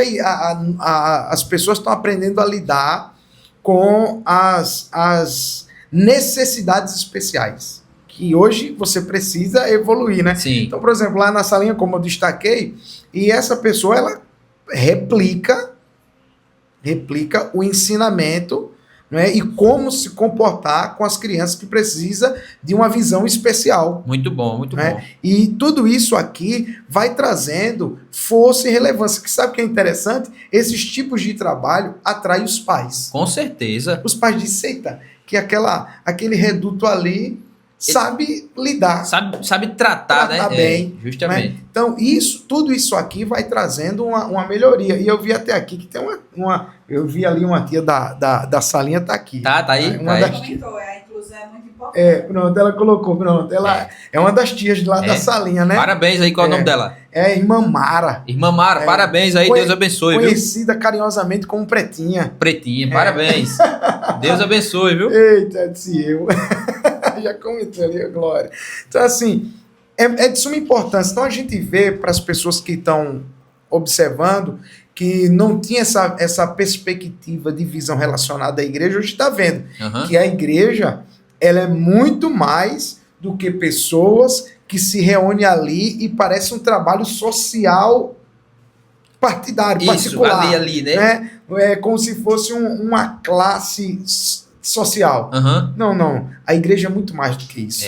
as pessoas estão aprendendo a lidar com as necessidades especiais, que hoje você precisa evoluir, né? Sim. Então, por exemplo, lá na salinha, como eu destaquei, e essa pessoa, ela replica o ensinamento, né, e como se comportar com as crianças que precisam de uma visão especial. Muito bom, muito bom. E tudo isso aqui vai trazendo força e relevância. Que sabe o que é interessante? Esses tipos de trabalho atraem os pais. Com certeza. Os pais dizem, eita, que aquele reduto ali sabe lidar. Sabe tratar, né? Bem. Justamente. Né? Então, tudo isso aqui vai trazendo uma melhoria. E eu vi até aqui que tem eu vi ali uma tia da salinha, tá aqui. Tá aí. Uma das tias. A inclusão é muito importante. Pronto, ela colocou, ela é uma das tias lá da salinha, né? Parabéns aí, qual é o nome dela? Irmã Mara. Irmã Mara, parabéns aí, Deus abençoe, conhecida carinhosamente como Pretinha. Pretinha, parabéns. Deus abençoe, viu? Eita, disse eu. Já comentou ali, Glória. Então, assim, é de suma importância. Então, a gente vê para as pessoas que estão observando que não tinha essa perspectiva de visão relacionada à igreja, hoje está vendo que a igreja ela é muito mais do que pessoas que se reúnem ali e parece um trabalho social partidário, particular. Ali, né? É como se fosse uma classe social. Não. A igreja é muito mais do que isso.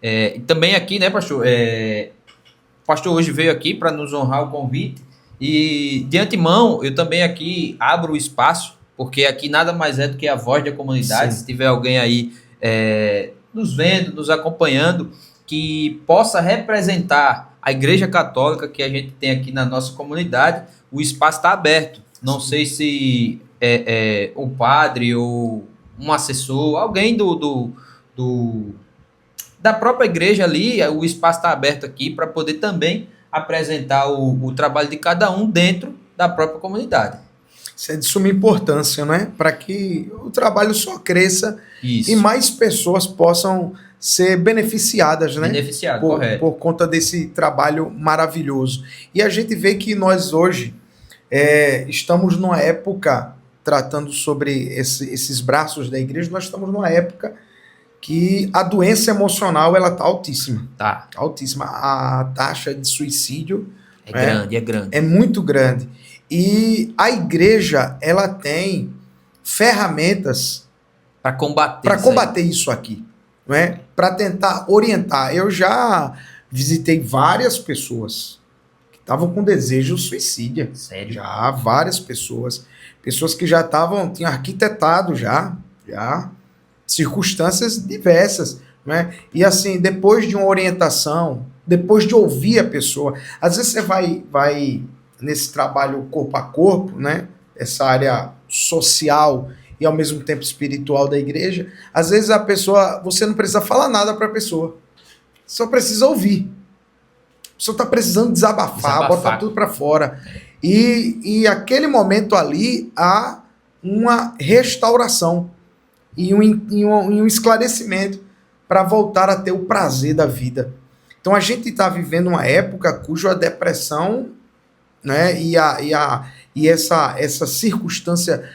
E também aqui, né, pastor? O pastor hoje veio aqui para nos honrar o convite. E, de antemão, eu também aqui abro o espaço, porque aqui nada mais é do que a voz da comunidade. Sim. Se tiver alguém aí nos vendo, nos acompanhando, que possa representar a Igreja Católica que a gente tem aqui na nossa comunidade, o espaço está aberto. Não sei se o padre ou um assessor, alguém da própria igreja ali, o espaço está aberto aqui para poder também apresentar o trabalho de cada um dentro da própria comunidade. Isso é de suma importância, né? Para que o trabalho só cresça e mais pessoas possam ser beneficiadas, né? Correto. Por conta desse trabalho maravilhoso. E a gente vê que nós hoje estamos numa época, tratando sobre esses braços da igreja, nós estamos numa época que a doença emocional ela está altíssima. Tá. Altíssima. A taxa de suicídio é grande. É muito grande. E a igreja, ela tem ferramentas para combater isso aqui, não é? Para tentar orientar. Eu já visitei várias pessoas que estavam com desejo suicida. Sério? Já, várias pessoas. Pessoas que já tinham arquitetado já circunstâncias diversas, né? E assim, depois de uma orientação, depois de ouvir a pessoa, às vezes você vai nesse trabalho corpo a corpo, né? Essa área social e ao mesmo tempo espiritual da igreja, às vezes a pessoa, você não precisa falar nada para a pessoa, só precisa ouvir. A pessoa está precisando desabafar, botar tudo para fora. E aquele momento ali há uma restauração e um esclarecimento para voltar a ter o prazer da vida. Então a gente está vivendo uma época cuja depressão, né, e essa circunstância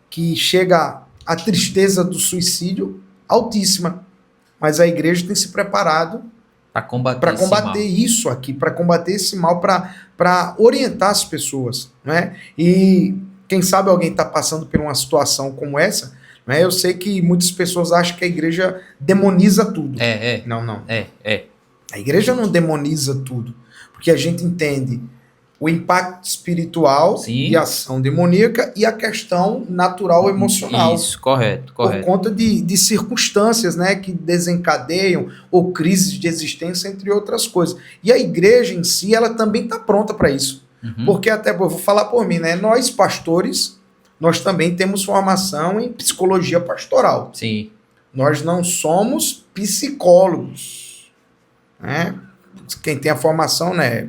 que chega à tristeza do suicídio altíssima. Mas a igreja tem se preparado para combater isso aqui, para combater esse mal, para orientar as pessoas, né? E quem sabe alguém está passando por uma situação como essa, né? Eu sei que muitas pessoas acham que a igreja demoniza tudo. Não. A igreja não demoniza tudo, porque a gente entende o impacto espiritual. Sim. E a ação demoníaca e a questão natural emocional. Isso, correto. Por conta de circunstâncias, né, que desencadeiam ou crises de existência, entre outras coisas. E a igreja em si, ela também está pronta para isso. Uhum. Porque até, vou falar por mim, né, nós pastores, nós também temos formação em psicologia pastoral. Sim. Nós não somos psicólogos, né? Quem tem a formação, né,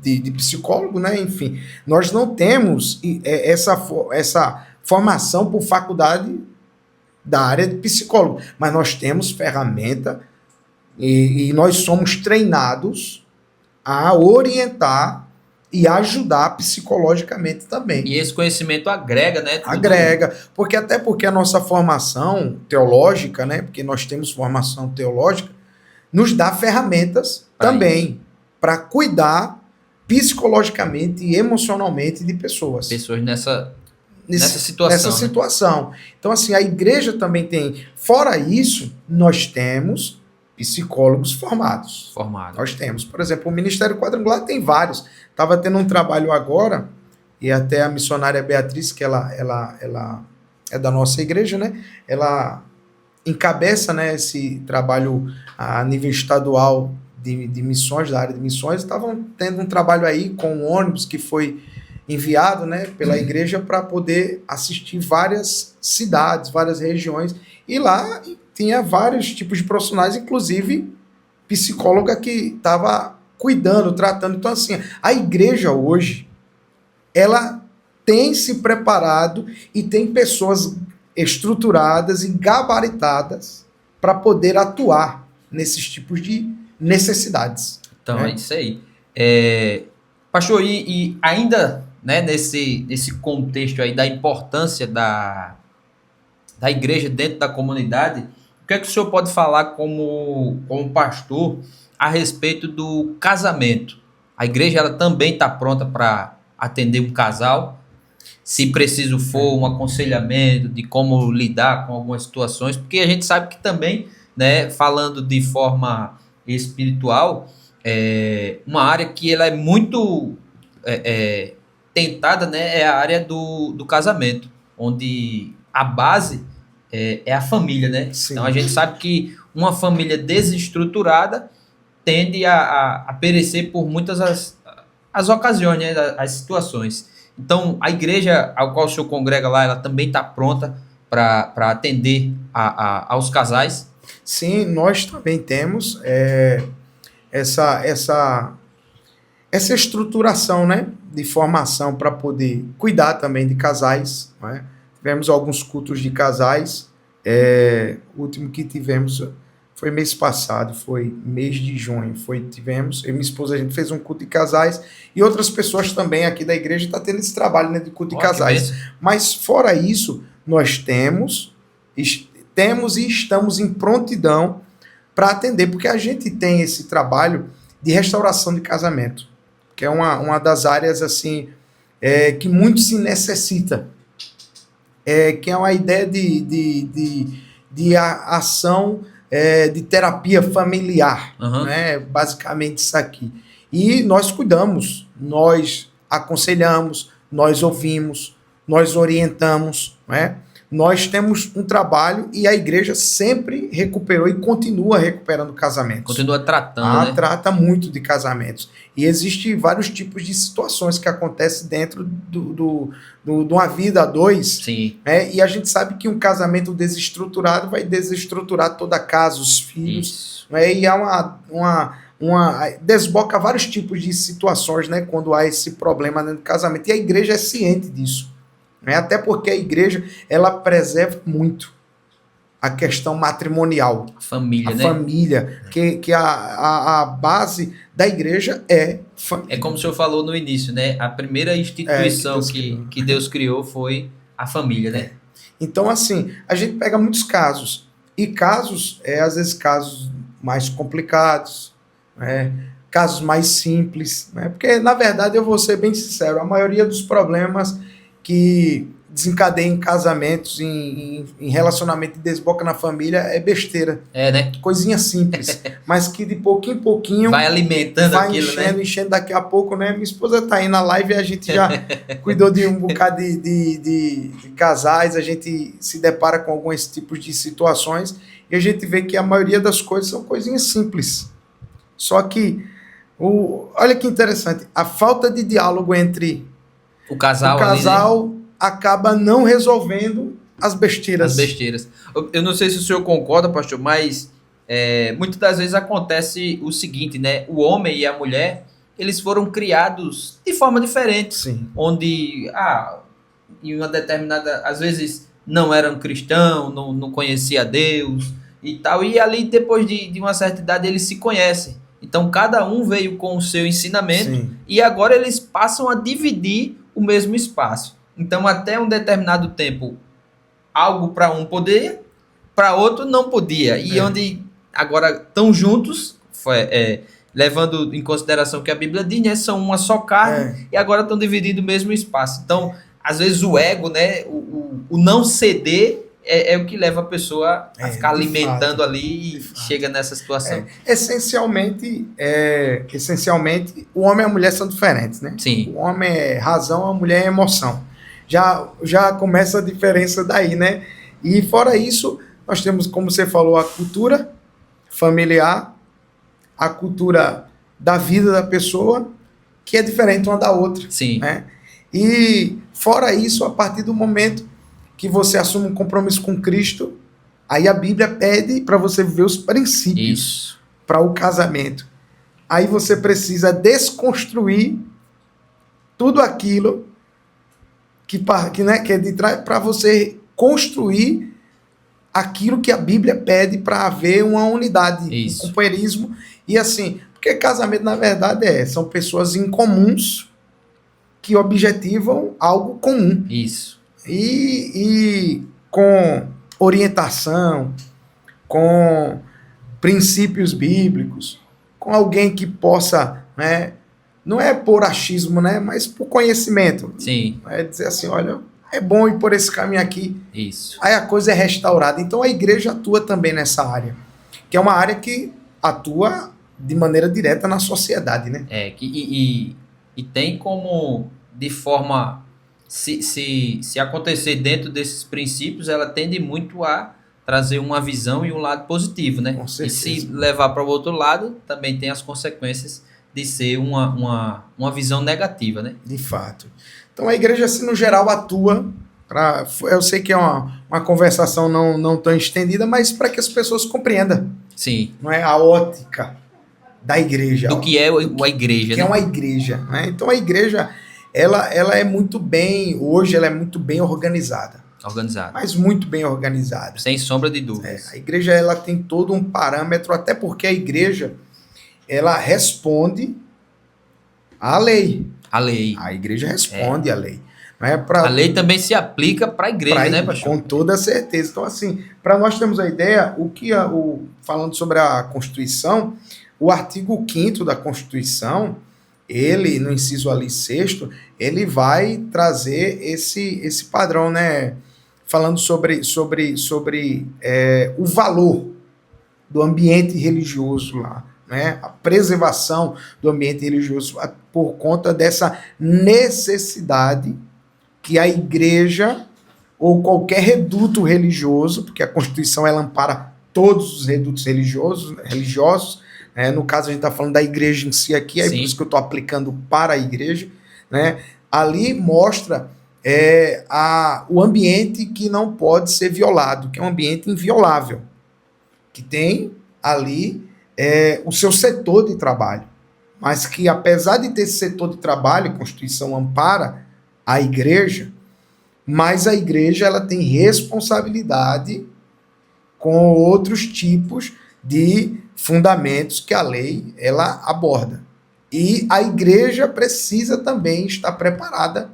de psicólogo, né? Enfim, nós não temos essa formação por faculdade da área de psicólogo, mas nós temos ferramenta e nós somos treinados a orientar e ajudar psicologicamente também. E esse conhecimento agrega, né? Agrega, porque a nossa formação teológica, né? Porque nós temos formação teológica, nos dá ferramentas também para cuidar psicologicamente e emocionalmente de pessoas. Pessoas nessa situação. Então, assim, a igreja também tem. Fora isso, nós temos psicólogos formados. Nós temos. Por exemplo, o Ministério Quadrangular tem vários. Estava tendo um trabalho agora, e até a missionária Beatriz, que ela é da nossa igreja, né? Ela encabeça, né, esse trabalho a nível estadual de missões, da área de missões. Estavam tendo um trabalho aí com um ônibus que foi enviado, né, pela igreja para poder assistir várias cidades, várias regiões. E lá tinha vários tipos de profissionais, inclusive psicóloga que estava cuidando, tratando. Então, assim, a igreja hoje, ela tem se preparado e tem pessoas estruturadas e gabaritadas para poder atuar nesses tipos de necessidades. Então, é isso aí. Pastor, e ainda, né, nesse contexto aí da importância da igreja dentro da comunidade, o que é que o senhor pode falar como pastor a respeito do casamento? A igreja ela também está pronta para atender um casal? Se preciso for um aconselhamento de como lidar com algumas situações, porque a gente sabe que também, né, falando de forma espiritual, uma área que ela é muito tentada, né, é a área do casamento, onde a base é a família, né? Sim. Então a gente sabe que uma família desestruturada tende a perecer por muitas as ocasiões, né, as situações. Então a igreja ao qual o senhor congrega lá, ela também está pronta para atender aos casais? Sim, nós também temos essa estruturação, né, de formação para poder cuidar também de casais, né? Tivemos alguns cultos de casais, o último que tivemos foi mês passado, foi mês de junho, eu e minha esposa, a gente fez um culto de casais, e outras pessoas também aqui da igreja estão tendo esse trabalho, né, de culto de casais. Mas fora isso, nós temos e estamos em prontidão para atender, porque a gente tem esse trabalho de restauração de casamento, que é uma das áreas assim que muito se necessita, que é uma ideia de ação de terapia familiar, né? Basicamente isso aqui. E nós cuidamos, nós aconselhamos, nós ouvimos, nós orientamos, né? Nós temos um trabalho e a igreja sempre recuperou e continua recuperando casamentos. Continua tratando, né? Trata muito de casamentos. E existem vários tipos de situações que acontecem dentro de uma vida a dois. Sim. E a gente sabe que um casamento desestruturado vai desestruturar toda a casa, os filhos. E há desboca vários tipos de situações, né, quando há esse problema dentro do casamento. E a igreja é ciente disso. Até porque a igreja, ela preserva muito a questão matrimonial. Família, né? Família, que a base da igreja é família. É como o senhor falou no início, né? A primeira instituição que Deus criou foi a família, né? Então, assim, a gente pega muitos casos. E casos, às vezes, casos mais complicados, casos mais simples. Porque, na verdade, eu vou ser bem sincero, a maioria dos problemas que desencadeia em casamentos, em relacionamento e desboca na família é besteira. Né? Coisinha simples. Mas que de pouquinho em pouquinho vai alimentando aquilo, enchendo daqui a pouco, né? Minha esposa tá aí na live e a gente já cuidou de um bocado de casais, a gente se depara com alguns tipos de situações e a gente vê que a maioria das coisas são coisinhas simples. Só que, olha que interessante, a falta de diálogo entre o casal ali, né, acaba não resolvendo as besteiras. Eu não sei se o senhor concorda, pastor, mas muitas das vezes acontece o seguinte, né? O homem e a mulher, eles foram criados de forma diferente. Sim. Onde, em uma determinada... Às vezes não eram cristãos, não conhecia Deus e tal. E ali, depois de uma certa idade, eles se conhecem. Então, cada um veio com o seu ensinamento. Sim. E agora eles passam a dividir o mesmo espaço. Então, até um determinado tempo, algo para um podia, para outro não podia. E onde agora estão juntos, levando em consideração que a Bíblia diz, né, são uma só carne, e agora estão dividindo o mesmo espaço. Então, às vezes o ego, né, o não ceder, é o que leva a pessoa a ficar alimentando ali e chega nessa situação. Essencialmente, o homem e a mulher são diferentes, né? Sim. O homem é razão, a mulher é emoção. Já começa a diferença daí, né? E fora isso, nós temos, como você falou, a cultura familiar, a cultura da vida da pessoa, que é diferente uma da outra. Sim. Né? E fora isso, a partir do momento que você assume um compromisso com Cristo, aí a Bíblia pede para você viver os princípios para o casamento. Aí você precisa desconstruir tudo aquilo que é de trás, para você construir aquilo que a Bíblia pede para haver uma unidade, um companheirismo. E assim, porque casamento, na verdade, são pessoas incomuns que objetivam algo comum. Isso. E com orientação, com princípios bíblicos, com alguém que possa, né, não é por achismo, né, mas por conhecimento. Sim. É dizer assim, olha, é bom ir por esse caminho aqui. Isso. Aí a coisa é restaurada. Então a igreja atua também nessa área, que é uma área que atua de maneira direta na sociedade, né? E tem como, de forma... Se acontecer dentro desses princípios, ela tende muito a trazer uma visão e um lado positivo, né? Com certeza. E se levar para o outro lado, também tem as consequências de ser uma visão negativa, né? De fato. Então a igreja, assim, no geral, atua Eu sei que é uma conversação não tão estendida, mas para que as pessoas compreendam. Sim. Não é a ótica da igreja. Do que é a igreja, que é uma igreja, né? Então a igreja, ela é muito bem, hoje ela é muito bem organizada. Organizada. Mas muito bem organizada. Sem sombra de dúvidas. A igreja, ela tem todo um parâmetro, até porque a igreja, ela responde à lei. A lei. A igreja responde à lei. Não é a lei também se aplica para a igreja, né, pastor? Com toda certeza. Então, assim, para nós termos a ideia, falando sobre a Constituição, o artigo 5º da Constituição, ele, no inciso ali 6º, ele vai trazer esse padrão, né? Falando sobre o valor do ambiente religioso lá, né? A preservação do ambiente religioso por conta dessa necessidade que a igreja ou qualquer reduto religioso, porque a Constituição ela ampara todos os redutos religiosos, né? No caso a gente está falando da igreja em si aqui, aí por isso que eu estou aplicando para a igreja, né? Ali mostra o ambiente que não pode ser violado, que é um ambiente inviolável, que tem ali o seu setor de trabalho, mas que apesar de ter esse setor de trabalho, a Constituição ampara a igreja, mas a igreja ela tem responsabilidade com outros tipos de fundamentos que a lei ela aborda. E a igreja precisa também estar preparada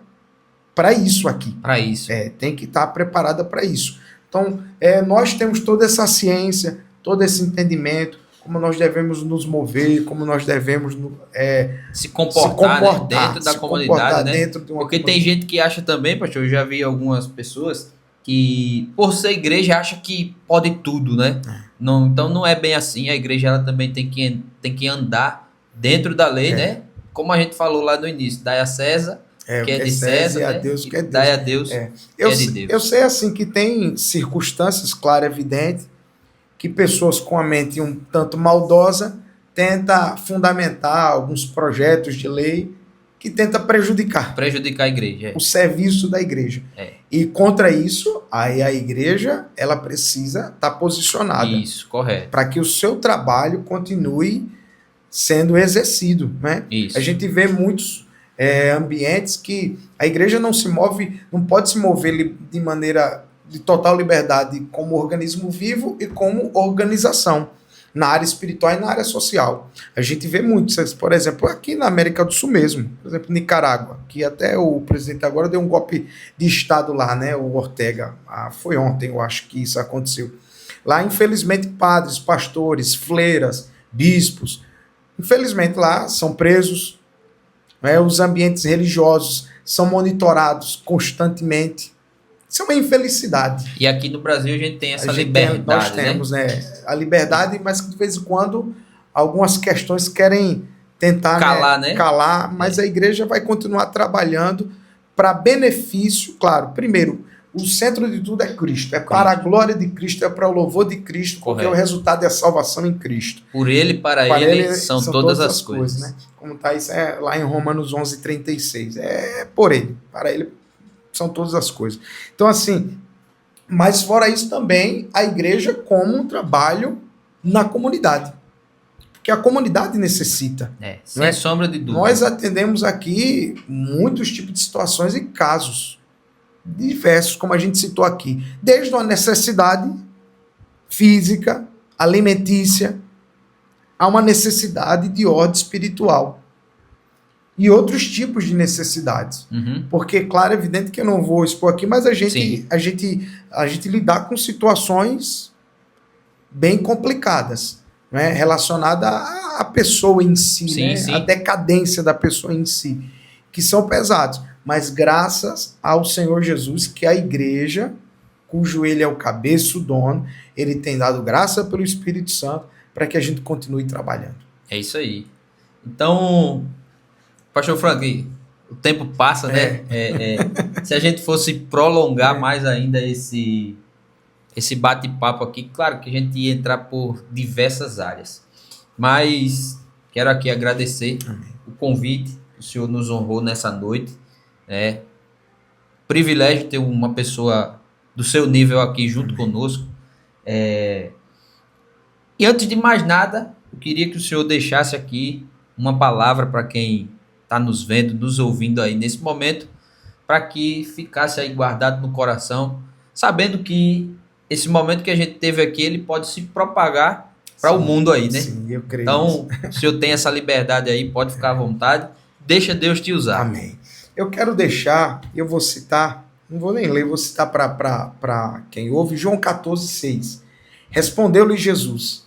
para isso aqui. Para isso. Tem que estar preparada para isso. Então, nós temos toda essa ciência, todo esse entendimento, como nós devemos nos mover, como nós devemos se comportar né? Dentro da comunidade, né? Dentro de uma Porque comunidade. Tem gente que acha também, pastor, eu já vi algumas pessoas que, por ser igreja, acha que pode tudo, né? Não, então não é bem assim. A igreja ela também tem que andar dentro da lei, né? Como a gente falou lá no início, dai a César, que é de César, e a né? Deus que é Deus. Dai a Deus, que é de Deus. Eu sei assim que tem circunstâncias, claro, evidente, que pessoas com a mente um tanto maldosa tenta fundamentar alguns projetos de lei que tenta prejudicar a igreja. O serviço da igreja. E contra isso, aí a igreja ela precisa estar posicionada. Isso, correto. Para que o seu trabalho continue sendo exercido, né? Isso. A gente vê muitos ambientes que a igreja não pode se mover de maneira de total liberdade como organismo vivo e como organização na área espiritual e na área social. A gente vê muito, por exemplo, aqui na América do Sul mesmo, por exemplo, Nicarágua, que até o presidente agora deu um golpe de Estado lá, né, o Ortega. Foi ontem, eu acho que isso aconteceu. Lá, infelizmente, padres, pastores, freiras, bispos, infelizmente lá são presos, né, os ambientes religiosos são monitorados constantemente. Isso é uma infelicidade. E aqui no Brasil a gente tem essa liberdade, nós temos, né? A liberdade, mas que de vez em quando algumas questões querem tentar calar, mas a igreja vai continuar trabalhando para benefício, claro, primeiro, o centro de tudo é Cristo, para a glória de Cristo, é para o louvor de Cristo, porque o resultado é a salvação em Cristo. Por ele, para ele, são todas as coisas. Né? Como está isso lá em Romanos 11:36, por ele, para ele são todas as coisas. Então, assim, mas fora isso também, a igreja como um trabalho na comunidade. Porque a comunidade necessita. Sem sombra de dúvida. Nós atendemos aqui muitos tipos de situações e casos diversos, como a gente citou aqui. Desde uma necessidade física, alimentícia, a uma necessidade de ordem espiritual. E outros tipos de necessidades. Porque, claro, é evidente que eu não vou expor aqui, mas a gente lidar com situações bem complicadas, né? Relacionadas à pessoa em si, né? A decadência da pessoa em si, que são pesados. Mas graças ao Senhor Jesus, que a igreja, cujo ele é o cabeça, o dono, ele tem dado graça pelo Espírito Santo para que a gente continue trabalhando. É isso aí. Então, pastor Frank, o tempo passa, né? Se a gente fosse prolongar mais ainda esse bate-papo aqui, claro que a gente ia entrar por diversas áreas. Mas quero aqui agradecer o convite, o senhor nos honrou nessa noite, né? privilégio ter uma pessoa do seu nível aqui junto conosco. E antes de mais nada, eu queria que o senhor deixasse aqui uma palavra para quem está nos vendo, nos ouvindo aí nesse momento, para que ficasse aí guardado no coração, sabendo que esse momento que a gente teve aqui, ele pode se propagar para o mundo aí, né? Sim, eu creio. Então, o senhor tem essa liberdade aí, pode ficar à vontade, deixa Deus te usar. Amém. Eu quero deixar, eu vou citar, não vou nem ler, vou citar para quem ouve, João 14,6. Respondeu-lhe Jesus: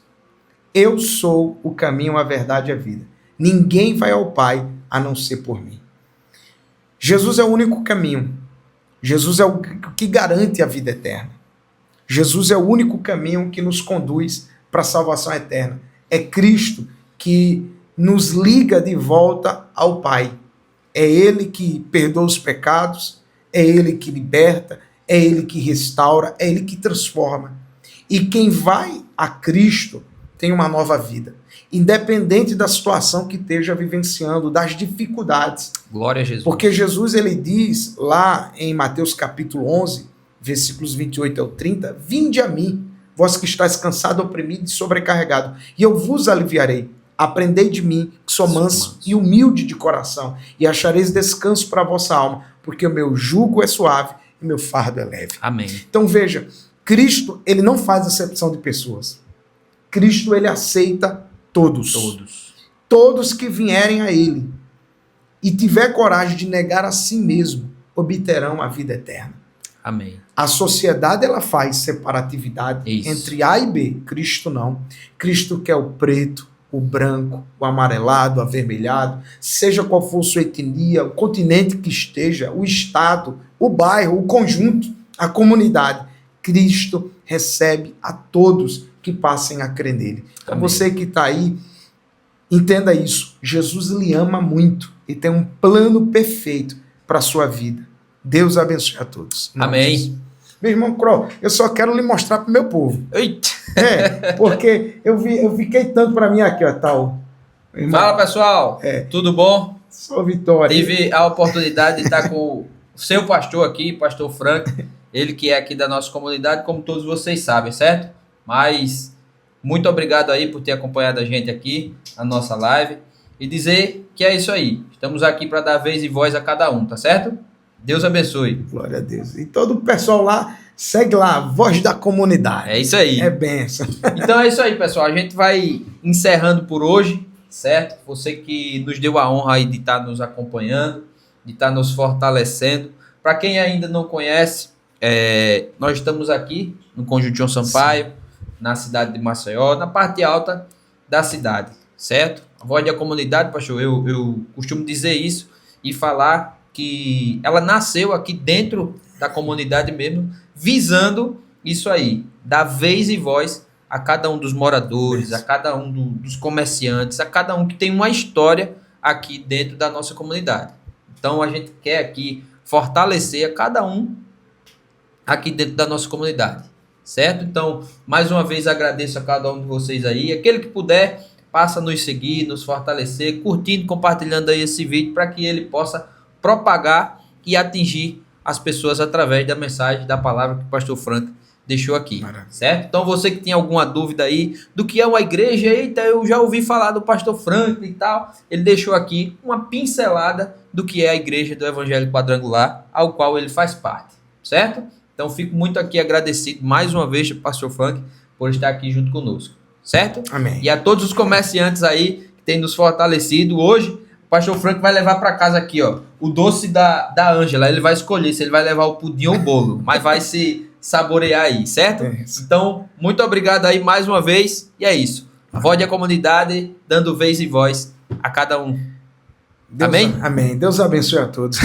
eu sou o caminho, a verdade e a vida. Ninguém vai ao Pai a não ser por mim. Jesus é o único caminho. Jesus é o que garante a vida eterna. Jesus é o único caminho que nos conduz para a salvação eterna. É Cristo que nos liga de volta ao Pai. É Ele que perdoa os pecados, é Ele que liberta, é Ele que restaura, é Ele que transforma. E quem vai a Cristo tem uma nova vida, independente da situação que esteja vivenciando, das dificuldades. Glória a Jesus. Porque Jesus, ele diz lá em Mateus capítulo 11, versículos 28 ao 30, vinde a mim, vós que estáis cansado, oprimido e sobrecarregado, e eu vos aliviarei. Aprendei de mim, que sou manso e humilde de coração, e achareis descanso para a vossa alma, porque o meu jugo é suave e meu fardo é leve. Amém. Então veja, Cristo, ele não faz acepção de pessoas. Cristo, ele aceita todos. Todos que vierem a ele e tiver coragem de negar a si mesmo, obterão a vida eterna. Amém. A sociedade, ela faz separatividade entre A e B. Cristo não. Cristo quer o preto, o branco, o amarelado, o avermelhado, seja qual for sua etnia, o continente que esteja, o estado, o bairro, o conjunto, a comunidade. Cristo recebe a todos que passem a crer nele. Então Amém. Você que está aí, entenda isso. Jesus lhe ama muito e tem um plano perfeito para a sua vida. Deus abençoe a todos. Amém. Meu irmão Crow, eu só quero lhe mostrar para o meu povo. Eita. Porque eu fiquei tanto para mim aqui, ó, tal. Fala, pessoal. Tudo bom? Sou Vitória. Tive a oportunidade de estar com o seu pastor aqui, pastor Frank, ele que é aqui da nossa comunidade, como todos vocês sabem, certo? Mas muito obrigado aí por ter acompanhado a gente aqui, a nossa live, e dizer que é isso aí. Estamos aqui para dar vez e voz a cada um, tá certo? Deus abençoe. Glória a Deus. E todo o pessoal lá, segue lá, Voz da Comunidade. É isso aí. É bênção. Então é isso aí, pessoal. A gente vai encerrando por hoje, certo? Você que nos deu a honra aí de estar nos acompanhando, de estar nos fortalecendo. Para quem ainda não conhece, nós estamos aqui no Conjunto João Sampaio, na cidade de Maceió, na parte alta da cidade, certo? A Voz da Comunidade, pastor, eu costumo dizer isso e falar que ela nasceu aqui dentro da comunidade mesmo, visando isso aí, dar vez e voz a cada um dos moradores, a cada um dos comerciantes, a cada um que tem uma história aqui dentro da nossa comunidade. Então a gente quer aqui fortalecer a cada um aqui dentro da nossa comunidade, certo? Então, mais uma vez agradeço a cada um de vocês aí. Aquele que puder, passa a nos seguir, nos fortalecer, curtindo, compartilhando aí esse vídeo para que ele possa propagar e atingir as pessoas através da mensagem, da palavra que o pastor Frank deixou aqui, certo? Então você que tem alguma dúvida aí do que é uma igreja, eita, eu já ouvi falar do pastor Frank e tal, ele deixou aqui uma pincelada do que é a igreja do Evangelho Quadrangular, ao qual ele faz parte, certo? Então fico muito aqui agradecido mais uma vez, pastor Frank, por estar aqui junto conosco, certo? Amém. E a todos os comerciantes aí que têm nos fortalecido hoje, o pastor Frank vai levar para casa aqui, ó, o doce da Ângela. Ele vai escolher se ele vai levar o pudim ou o bolo, mas vai se saborear aí, certo? Então, muito obrigado aí mais uma vez. E é isso. A Voz da Comunidade, dando vez e voz a cada um. Amém? Amém. Deus abençoe a todos.